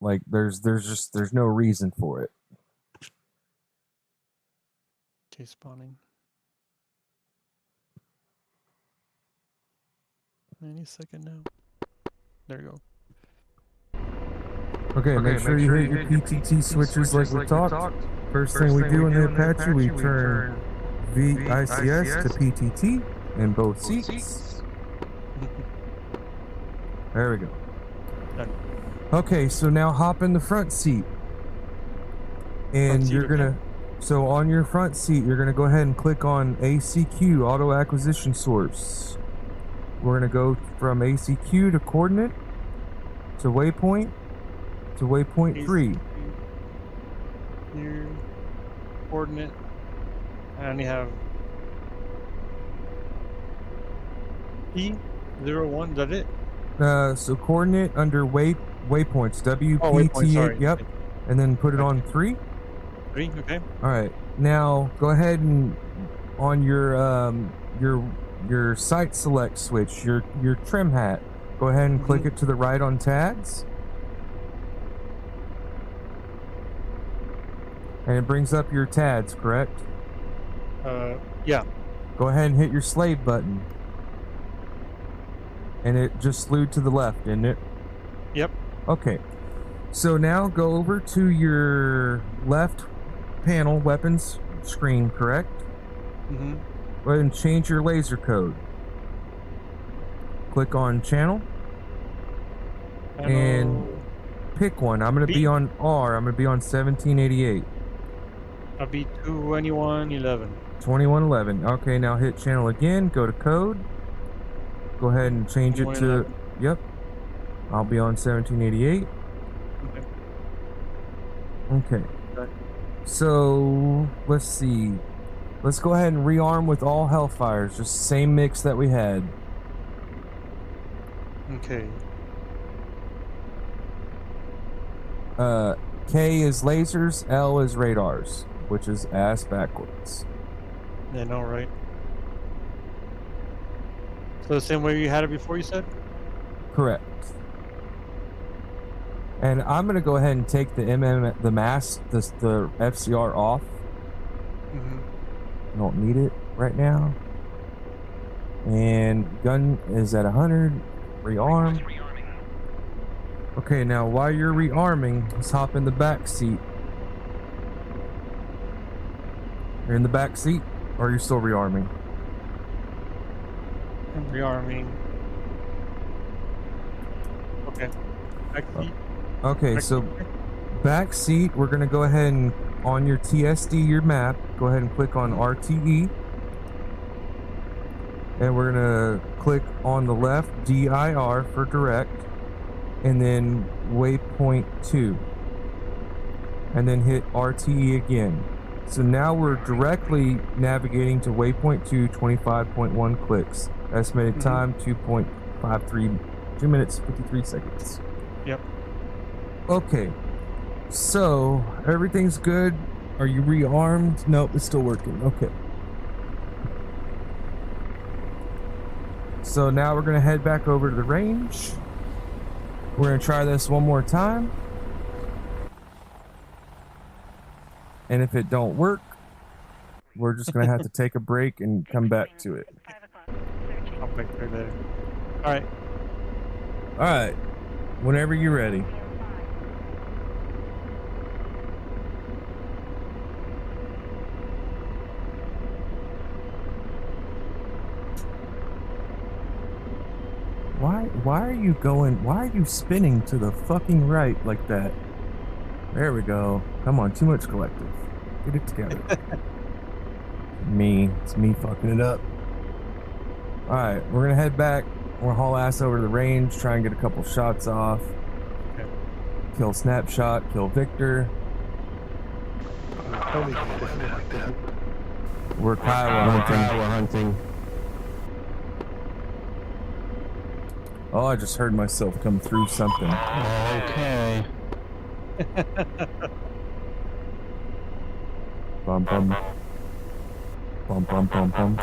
Like, there's no reason for it. Okay, spawning. Any second now. There you go. Okay, make sure you hit your PTT switches like we talked. First thing we do in the Apache, we turn VICS to PTT in both seats. There we go. Done. Okay, so now hop in the front seat. And Front seat, you're gonna, okay. so on your front seat, you're gonna go ahead and click on ACQ, Auto Acquisition Source. We're gonna go from ACQ to coordinate, to waypoint 3. Here. Coordinate. I only have P01, is that it? So coordinate under waypoints, WPT8, waypoint, sorry. yep. And then put it on 3. 3, okay. Alright, now go ahead and on your sight select switch, your trim hat, go ahead and click it to the right on tags. And it brings up your tags, correct? Yeah. Go ahead and hit your slave button. And it just slewed to the left, didn't it? Yep. Okay. So now go over to your left panel weapons screen, correct? Mm-hmm. Go ahead and change your laser code. Click on channel. And pick one. I'm going to be on R. I'm going to be on 1788. I'll be 2111. 2111. Okay, now hit channel again. Go to code. Go ahead and change it to... 2111. Yep. I'll be on 1788. Okay. So, let's see. Let's go ahead and rearm with all Hellfires. Just same mix that we had. Okay. K is lasers, L is radars, which is ass backwards. Yeah, no, right. So the same way you had it before, you said? Correct. And I'm gonna go ahead and take the the mask, the FCR off. Mm-hmm. I don't need it right now. And gun is at 100. Rearm. Rearming. Okay, now while you're rearming, let's hop in the back seat. You're in the back seat, or are you still rearming? I'm rearming. Okay. Back seat. Okay, Back so seat. back seat, we're gonna go ahead and on your TSD, your map, go ahead and click on RTE. And we're gonna click on the left DIR for direct, and then waypoint 2, and then hit RTE again. So now we're directly navigating to waypoint 2, 25.1 clicks. Estimated time 2.53, 2 minutes 53 seconds. Yep. Okay, so everything's good. Are you rearmed? Nope, it's still working. Okay. So now we're gonna head back over to the range. We're gonna try this one more time. And if it don't work, we're just gonna have to take a break and come back to it. I'll back there later. Alright. Alright, whenever you're ready. Why are you going, why are you spinning to the fucking right like that? There we go. Come on, too much collective. Get it together. It's me fucking it up. Alright, we're gonna head back. We're gonna haul ass over to the range, try and get a couple shots off. Okay. Kill Snapshot, kill Victor. Tony can do it like that. We're Kiowa hunting. Oh, I just heard myself come through something. Okay. Bum bum. Bum bum bum bum.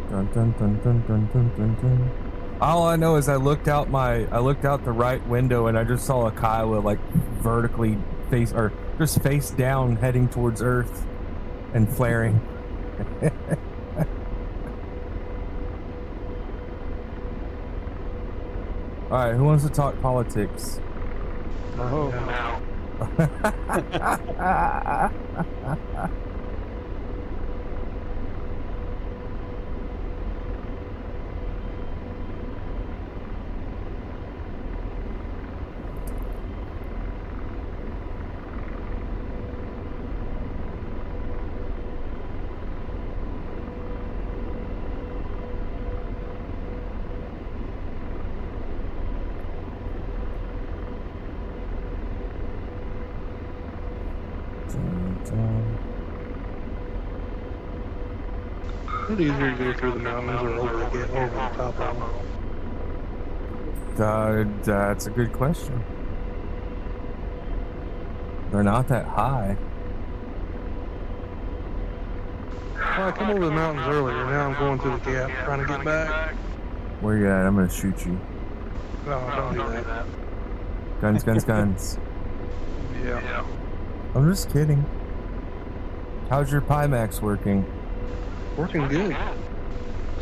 Dun dun dun dun dun dun dun dun. All I know is I looked out the right window and I just saw a Kiowa like vertically face down heading towards Earth and flaring. Alright, who wants to talk politics? Oh. Is it easier to go through the mountains or over the top of them? That's a good question. They're not that high. Well, I came over the mountains earlier. Now I'm going through the gap, trying to get back. Where you at? I'm gonna shoot you. No, don't do that. Guns, guns, guns. Yeah. I'm just kidding. How's your Pimax working? Working good.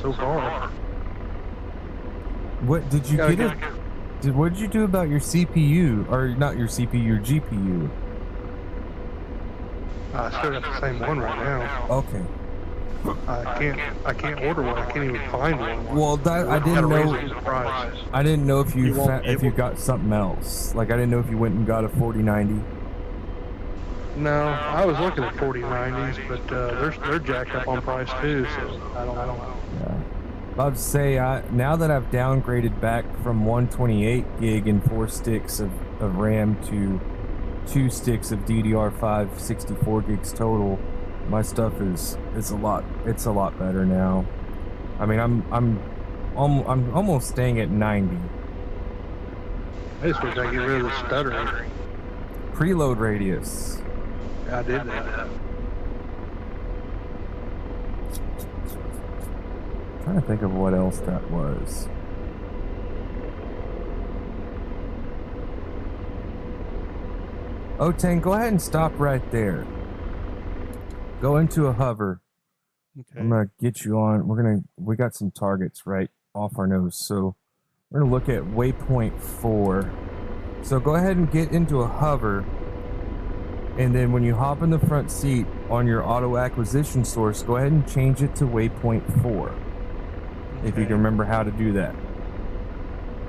So far. What did you get it? What did you do about your CPU, or not your CPU, your GPU? I still got the same one right now. Okay. I can't order one. I can't even find one. Well, that I Gotta didn't raise know. the price. I didn't know if you won't be if you able- got something else. Like I didn't know if you went and got a 4090. No, I was looking at 4090s, but they're jacked up on price too. So I don't know. Yeah. I'd say now that I've downgraded back from 128 gig and 4 sticks of RAM to 2 sticks of DDR5 64 gigs total, my stuff is a lot better now. I mean, I'm almost staying at 90. I just wish I could get rid of the stuttering. Preload radius. I did that. Trying to think of what else that was. Otang, go ahead and stop right there. Go into a hover. Okay. I'm gonna get you on. We got some targets right off our nose, so we're gonna look at waypoint 4. So go ahead and get into a hover, and then when you hop in the front seat on your auto acquisition source, go ahead and change it to waypoint 4. If you can remember how to do that.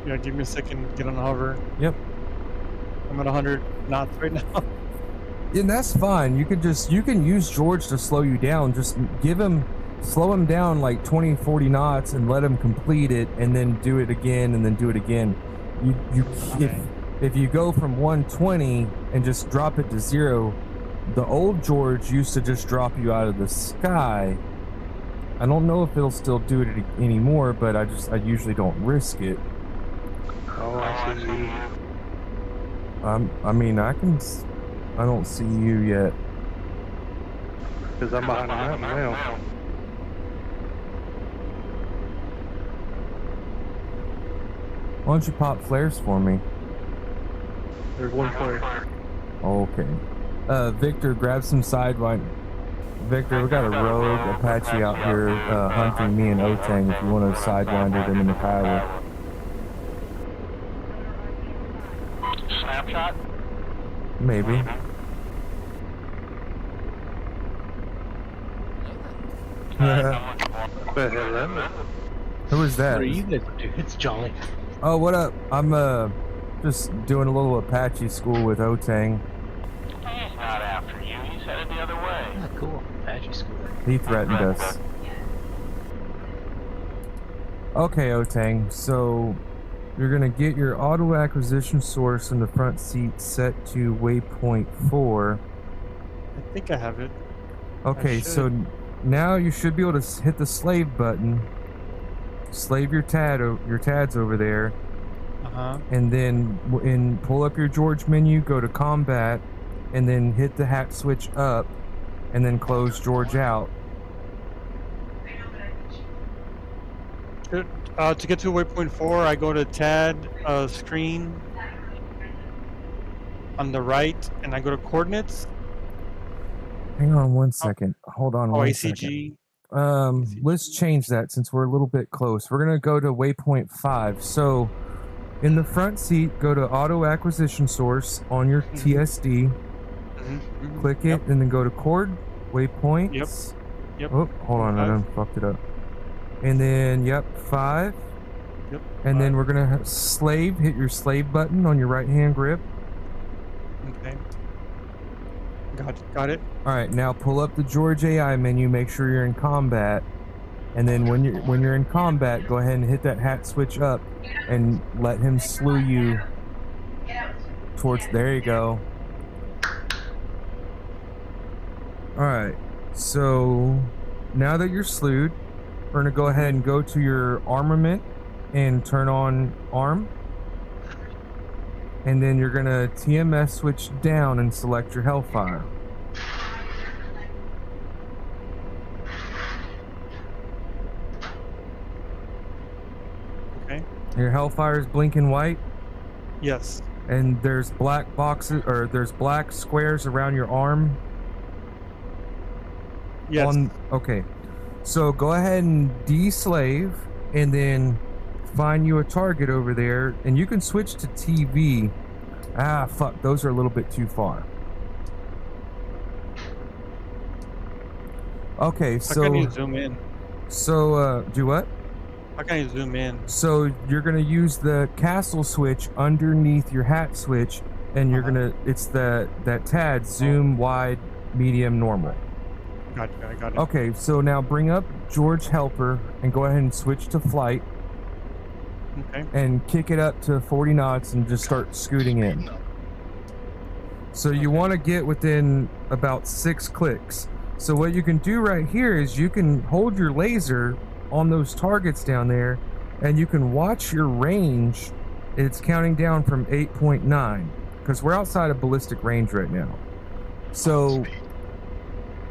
Yeah, give me a second. Get on the hover. Yep. I'm at 100 knots right now. And that's fine. You can use George to slow you down. Just slow him down like 20, 40 knots and let him complete it, and then do it again, and then do it again. If you go from 120 and just drop it to 0, the old George used to just drop you out of the sky. I don't know if it'll still do it anymore, but I usually don't risk it. Oh, I see you. I mean, I don't see you yet. Because I'm behind the mountain now. Why don't you pop flares for me? There's one flare. Okay. Victor, grab some sidewind. Victor, we got a rogue Apache out here hunting me and Otang if you want to sidewinder them in the power. Snapshot? Maybe. But hello. Who is that? What are you guys up to? It's Jolly. Oh, what up? I'm just doing a little Apache school with Otang. He's not after you. He's headed the other way. Ah, cool. Apache school. He threatened us. Okay, Otang, so you're gonna get your auto acquisition source in the front seat set to waypoint 4. I think I have it. Okay, so now you should be able to hit the slave button, slave your tads over there, and then pull up your George menu, go to combat, and then hit the hat switch up, and then close George out. To get to waypoint 4, I go to TAD screen on the right, and I go to coordinates. Hang on one second. Hold on one ACG. second. Let's change that since we're a little bit close. We're gonna go to waypoint 5. So in the front seat, go to auto acquisition source on your TSD. Click it, and then go to chord waypoints. Yep. Oh, hold on, I done fucked it up. And then 5. Yep. And then we're gonna have slave. Hit your slave button on your right hand grip. Okay. Got it. All right, now pull up the George AI menu. Make sure you're in combat, and then when you're in combat, go ahead and hit that hat switch up, and let him slew you towards. There you go. All right, so now that you're slewed, we're gonna go ahead and go to your armament and turn on arm, and then you're gonna TMS switch down and select your Hellfire. Okay. Your Hellfire is blinking white, Yes. and there's black boxes, or there's black squares around your arm. Yes. Okay, so go ahead and de-slave, and then find you a target over there, and you can switch to TV. Ah, fuck, those are a little bit too far. Okay, so How can you zoom in? do what? How can you zoom in? So you're gonna use the castle switch underneath your hat switch, and you're gonna, it's that TAD, zoom, wide, medium, normal. I got it. Okay, so now bring up George Helper and go ahead and switch to flight. Okay. And kick it up to 40 knots and just start scooting in. So you want to get within about 6 clicks. So what you can do right here is you can hold your laser on those targets down there, and you can watch your range. It's counting down from 8.9 because we're outside of ballistic range right now. So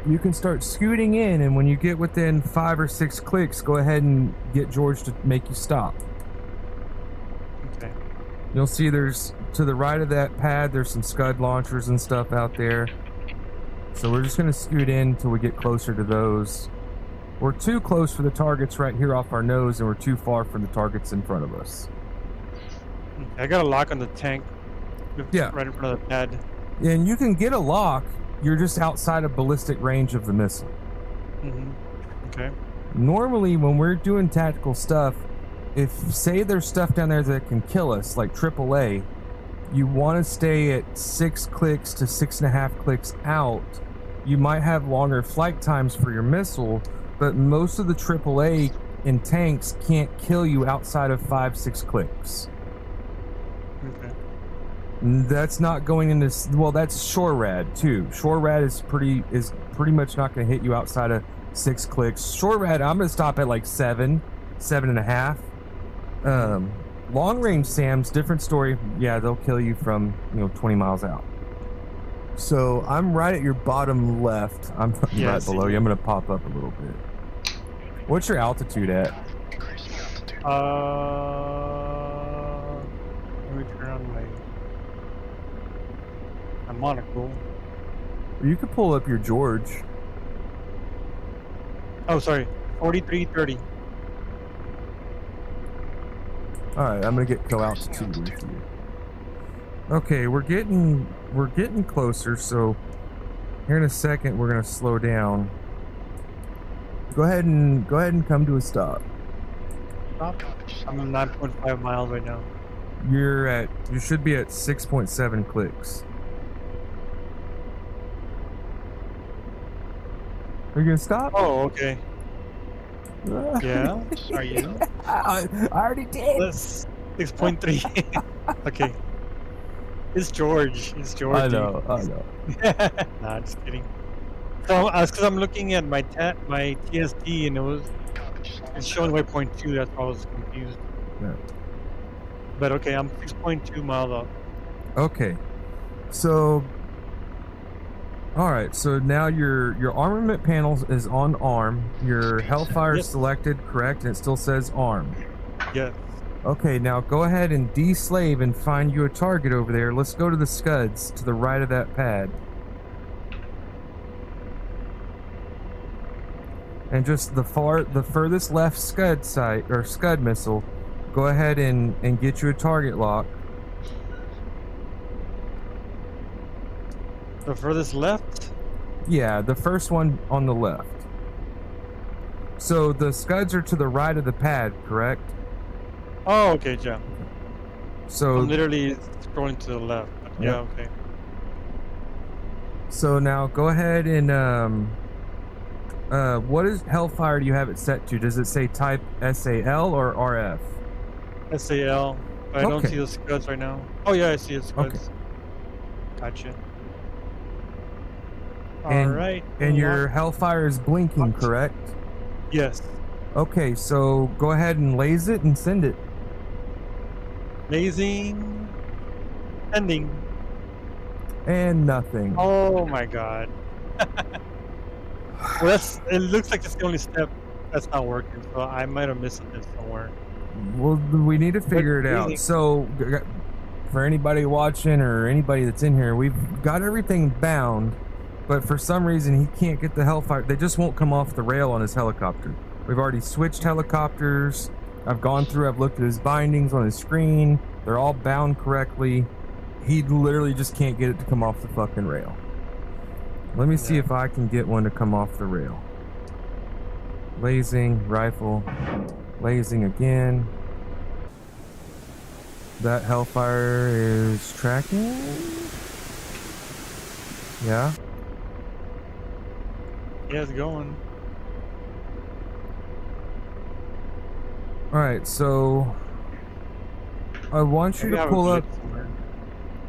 you can start scooting in, and when you get within 5 or 6 clicks, go ahead and get George to make you stop. Okay. You'll see there's, to the right of that pad, there's some Scud launchers and stuff out there. So we're just going to scoot in until we get closer to those. We're too close for the targets right here off our nose, and we're too far from the targets in front of us. I got a lock on the tank. Yeah. Right in front of the pad. And you can get a lock, you're just outside of ballistic range of the missile. Okay. Normally, when we're doing tactical stuff, if, say, there's stuff down there that can kill us, like AAA, you want to stay at 6 clicks to 6.5 clicks out. You might have longer flight times for your missile, but most of the AAA in tanks can't kill you outside of 5-6 clicks. Okay. That's not going into, well, that's shore rad too. Shore rad is pretty much not going to hit you outside of 6 clicks. Shore rad, I'm going to stop at like 7.5. Long range SAMs, different story. Yeah, they'll kill you from 20 miles out. So I'm right at your bottom left. I'm right below you. I'm going to pop up a little bit. What's your altitude at? Increasing altitude. Let me turn on my monocle. You could pull up your George. Oh, sorry. 4330. Alright, I'm gonna get co-altitude with you. Okay, we're getting closer, so here in a second we're gonna slow down. Go ahead and come to a stop. Stop. I'm 9.5 miles right now. You should be at 6.7 clicks. Are you gonna stop? Oh, okay. Yeah. Are you? I already did. That's 6.3. Okay. It's George. It's George. I know. Nah, just kidding. So, because I'm looking at my TSD and it's showing waypoint 2. That's why I was confused. Yeah. But okay, I'm 6.2 miles up. Okay. So, all right. So now your armament panel is on arm. Your Hellfire is selected, correct? And it still says arm. Yes. Okay. Now go ahead and deslave and find you a target over there. Let's go to the Scuds to the right of that pad. And just the furthest left Scud site or Scud missile. Go ahead and get you a target lock. The furthest left? Yeah, the first one on the left. So the Scuds are to the right of the pad, correct? Oh, okay, yeah. So I'm literally scrolling to the left. But yeah, okay. So now go ahead and what is Hellfire do you have it set to? Does it say type SAL or RF? SAL. But I don't see the Scuds right now. Oh yeah, I see the Scuds. Okay. Gotcha. And, Alright. And your Hellfire is blinking, correct? Yes. Okay, so go ahead and laze it and send it. Amazing. Ending. And nothing. Oh my god. Well, it looks like it's the only step that's not working, so I might have missed it somewhere. Well, we need to figure it out. So, for anybody watching or anybody that's in here, we've got everything bound, but for some reason he can't get the Hellfire. They just won't come off the rail on his helicopter. We've already switched helicopters. I've gone through, I've looked at his bindings on his screen. They're all bound correctly. He literally just can't get it to come off the fucking rail. Let me see if I can get one to come off the rail. Lasing, rifle, lasing again. That Hellfire is tracking. Yeah. Yeah, it's going. Alright, so I want you to pull up.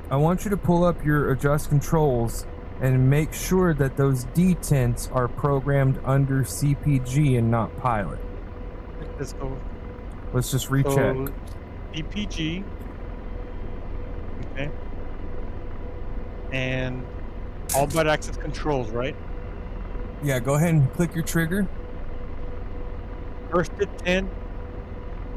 I want you to pull up your adjust controls and make sure that those detents are programmed under CPG and not pilot. Let's go. Let's just recheck. So, CPG. Okay. And all but access controls, right? Yeah, go ahead and click your trigger. First at 10.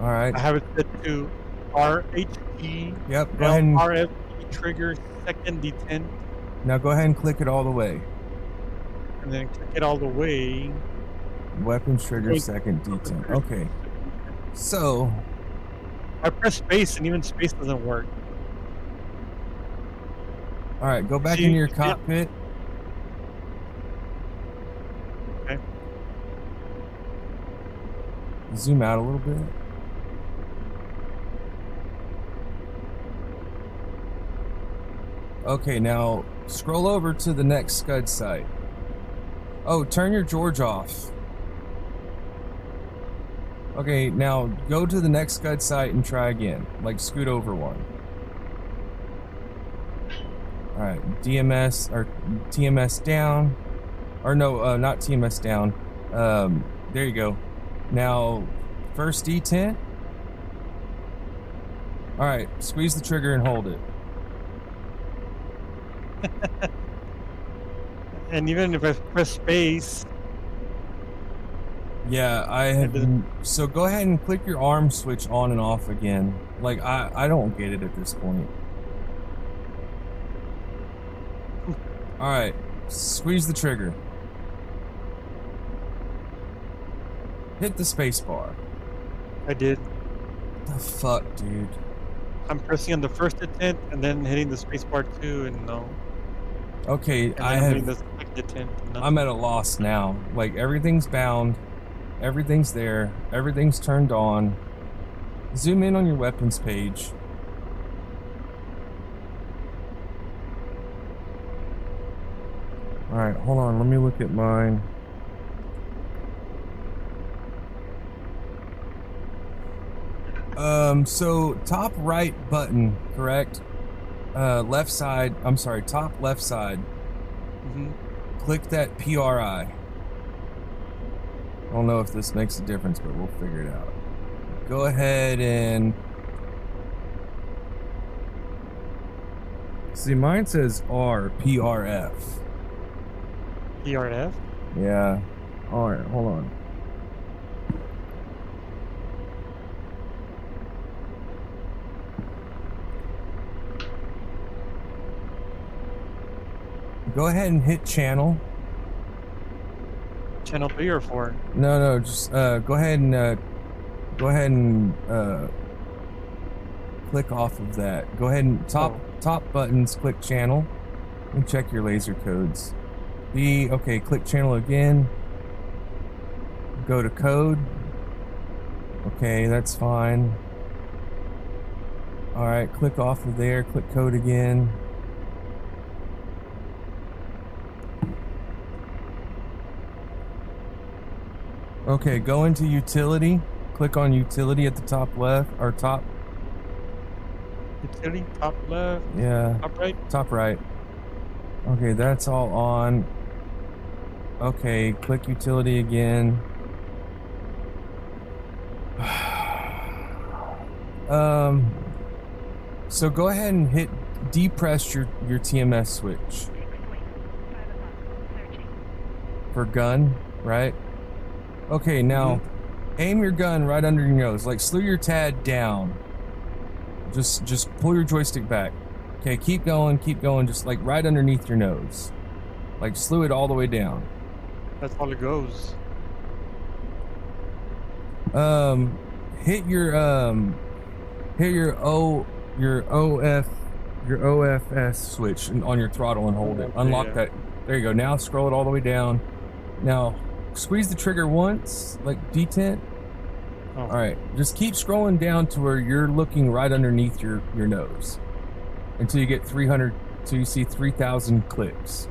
All right. I have it set to RHE. Yep. Go ahead and RFE trigger, second D10. now go ahead and click it all the way. And then click it all the way. Weapons trigger, second D10. Okay. So I press space and even space doesn't work. all right, go back See, into your yeah. cockpit. Okay. Zoom out a little bit. Okay, now scroll over to the next Scud site. Oh, turn your George off. Okay, now go to the next Scud site and try again. Like scoot over one. Alright, DMS or TMS down. Or no, not TMS down. There you go. Now, first D10. Alright, squeeze the trigger and hold it. And even if I press space, Yeah, I have. So go ahead and click your arm switch on and off again. Like, I don't get it at this point. Alright, squeeze the trigger. Hit the space bar. I did. The fuck, dude? I'm pressing on the first attempt and then hitting the space bar too, and no. Okay, And then I I'm hitting have. the second attempt. And I'm at a loss now. Like, everything's bound. Everything's there. Everything's turned on. Zoom in on your weapons page. Alright, hold on. Let me look at mine. So top right button, correct? Left side, I'm sorry, top left side. Mhm. Click that PRI. I don't know if this makes a difference, but we'll figure it out. Go ahead and... See, mine says R, PRF. PRF? Yeah. Alright, hold on. Go ahead and hit channel. Channel 3 or 4? No, just go ahead and click off of that. Go ahead and top buttons, click channel, and check your laser codes. Okay, click channel again. Go to code. Okay, that's fine. All right, click off of there. Click code again. Okay, go into utility. Click on utility at the top left or top. Utility, top left, Yeah. top right. Top right. Okay, that's all on. Okay, click utility again. So go ahead and hit depress your TMS switch. For gun, right? Okay, now aim your gun right under your nose. Like slew your TAD down. Just pull your joystick back. Okay, keep going, just like right underneath your nose. Like slew it all the way down. That's all it goes. Hit your OFS switch on your throttle and hold it. Unlock that. There you go. Now scroll it all the way down. Now squeeze the trigger once, like D10. Oh. All right, just keep scrolling down to where you're looking right underneath your nose until you get 300, till you see 3,000 clicks.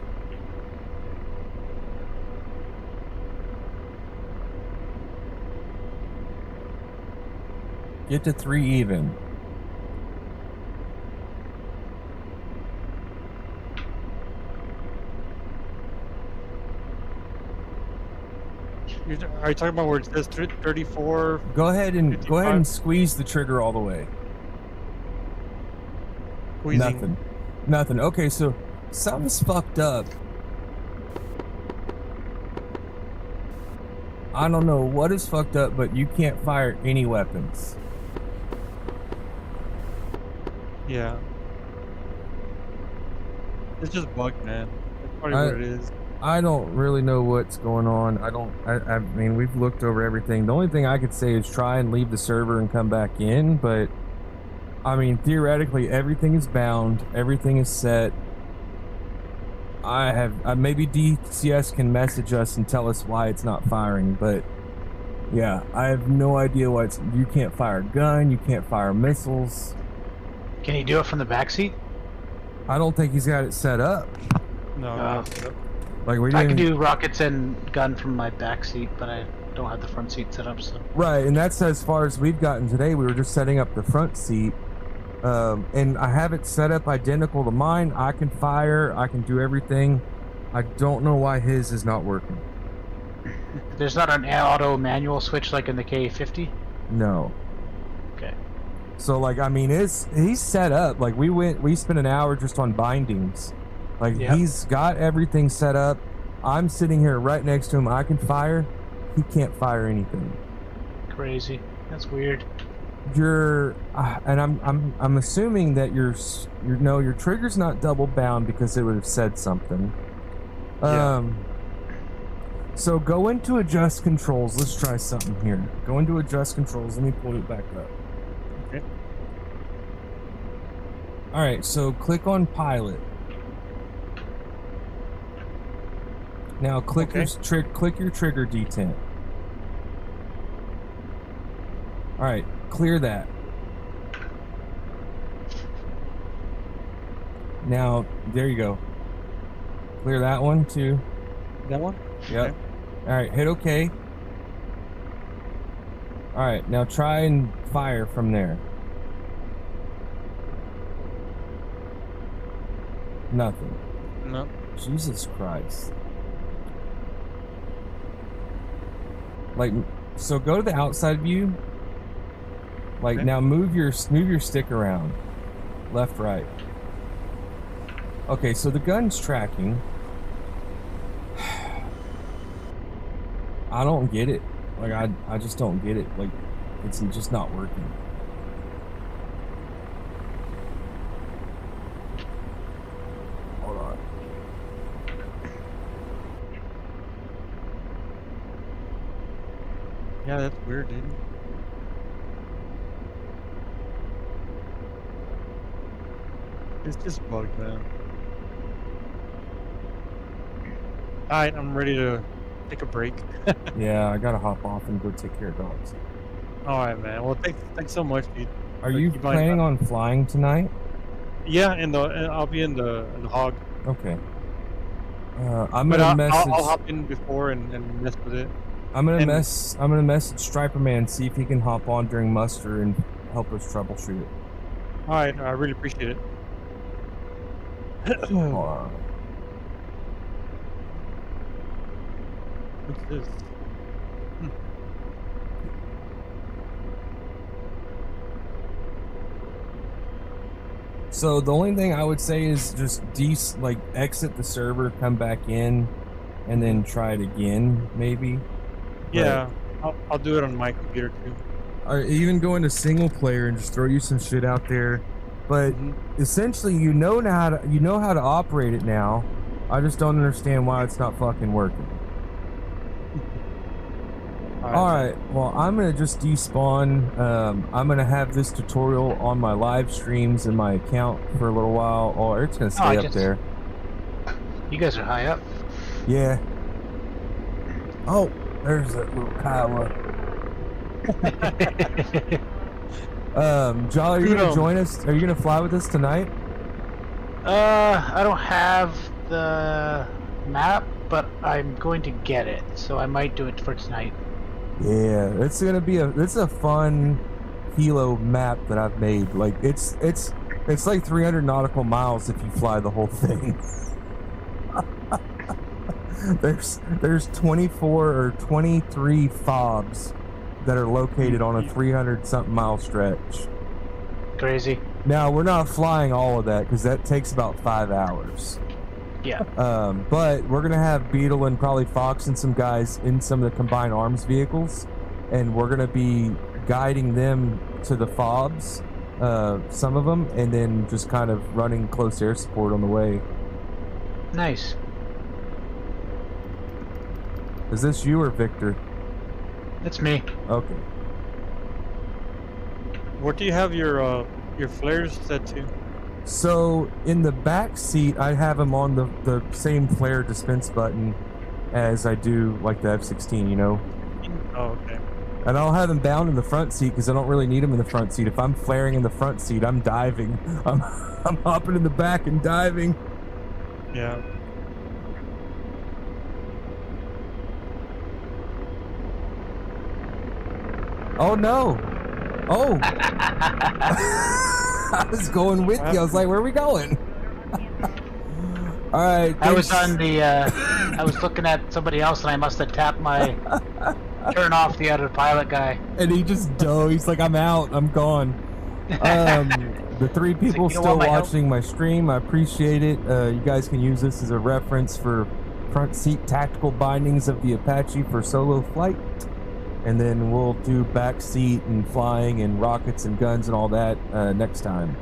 Get to 3 even. Are you talking about where it says 34? Go ahead and 55? squeeze the trigger all the way. Squeezing. Nothing. Okay, so something's fucked up. I don't know what is fucked up, but you can't fire any weapons. Yeah. It's just bugged, man. That's probably what it is. I don't really know what's going on. I mean, we've looked over everything. The only thing I could say is try and leave the server and come back in, but I mean, theoretically, everything is bound. Everything is set. Maybe DCS can message us and tell us why it's not firing, but yeah, I have no idea why you can't fire a gun, you can't fire missiles. Can you do it from the back seat? I don't think he's got it set up. No. Like we I didn't. can do rockets and gun from my back seat, but I don't have the front seat set up. So Right, and that's as far as we've gotten today. We were just setting up the front seat, and I have it set up identical to mine. I can fire, I can do everything. I don't know why his is not working. there's not an auto manual switch like in the K50. No. Okay. So like, I mean, he's set up. Like we spent an hour just on bindings. Like Yep. he's got everything set up. I'm sitting here right next to him. I can fire. He can't fire anything. Crazy. That's weird. And I'm assuming that your trigger's not double bound because it would have said something. Yeah. So go into adjust controls. Let's try something here. Go into adjust controls. Let me pull it back up. Okay. All right. So click on pilot. Now click click your trigger detent. All right, clear that. Now there you go. Clear that one too. That one? Yep. Okay. All right, hit OK. All right, now try and fire from there. Nothing. No. Jesus Christ. Like, so go to the outside view. Like, Okay. now move your stick around. Left, right. Okay, so the gun's tracking. I don't get it. Like, I just don't get it. Like, it's just not working. Hold on. Yeah, that's weird, dude. It's just bugged, man. Alright, I'm ready to take a break. Yeah, I gotta hop off and go take care of dogs. Alright, man. Well, thanks so much, dude. Are you keep on- planning on flying tonight? Yeah, I'll be in the hog. Okay. I'm But gonna message. I'll hop in before and mess with it. I'm gonna message Striperman, see if he can hop on during muster and help us troubleshoot it. Alright, I really appreciate it. Hold on. What's this? So the only thing I would say is just exit the server, come back in, and then try it again, maybe. Yeah, I'll do it on my computer too. Or even go into single player and just throw you some shit out there. But essentially, you know how to operate it now. I just don't understand why it's not fucking working. All right. Well, I'm gonna just despawn. I'm gonna have this tutorial on my live streams and my account for a little while, or it's gonna stay up there. You guys are high up. Yeah. Oh, there's that little Kiowa. Jolly, are you gonna join us? Are you gonna fly with us tonight? I don't have the map, but I'm going to get it, so I might do it for tonight. Yeah, it's gonna be it's a fun Hilo map that I've made. Like it's like 300 nautical miles if you fly the whole thing. There's 24 or 23 fobs that are located on a 300-something mile stretch. Crazy. Now, we're not flying all of that because that takes about 5 hours. Yeah. But we're going to have Beetle and probably Fox and some guys in some of the combined arms vehicles, and we're going to be guiding them to the fobs, some of them, and then just kind of running close air support on the way. Nice. Is this you or Victor? It's me. Okay. Where do you have your flares set to? So in the back seat, I have them on the same flare dispense button as I do like the F-16, you know? Oh, okay. And I'll have them bound in the front seat because I don't really need them in the front seat. If I'm flaring in the front seat, I'm diving. I'm hopping in the back and diving. Yeah. Oh no! Oh! I was going with you. I was like, where are we going? All right. I was on the. I was looking at somebody else, and I must have tapped my turn off the autopilot guy. And he just dove. He's like, I'm out. I'm gone. The 3 people like, still watching my stream, I appreciate it. You guys can use this as a reference for front seat tactical bindings of the Apache for solo flight. And then we'll do back seat and flying and rockets and guns and all that next time.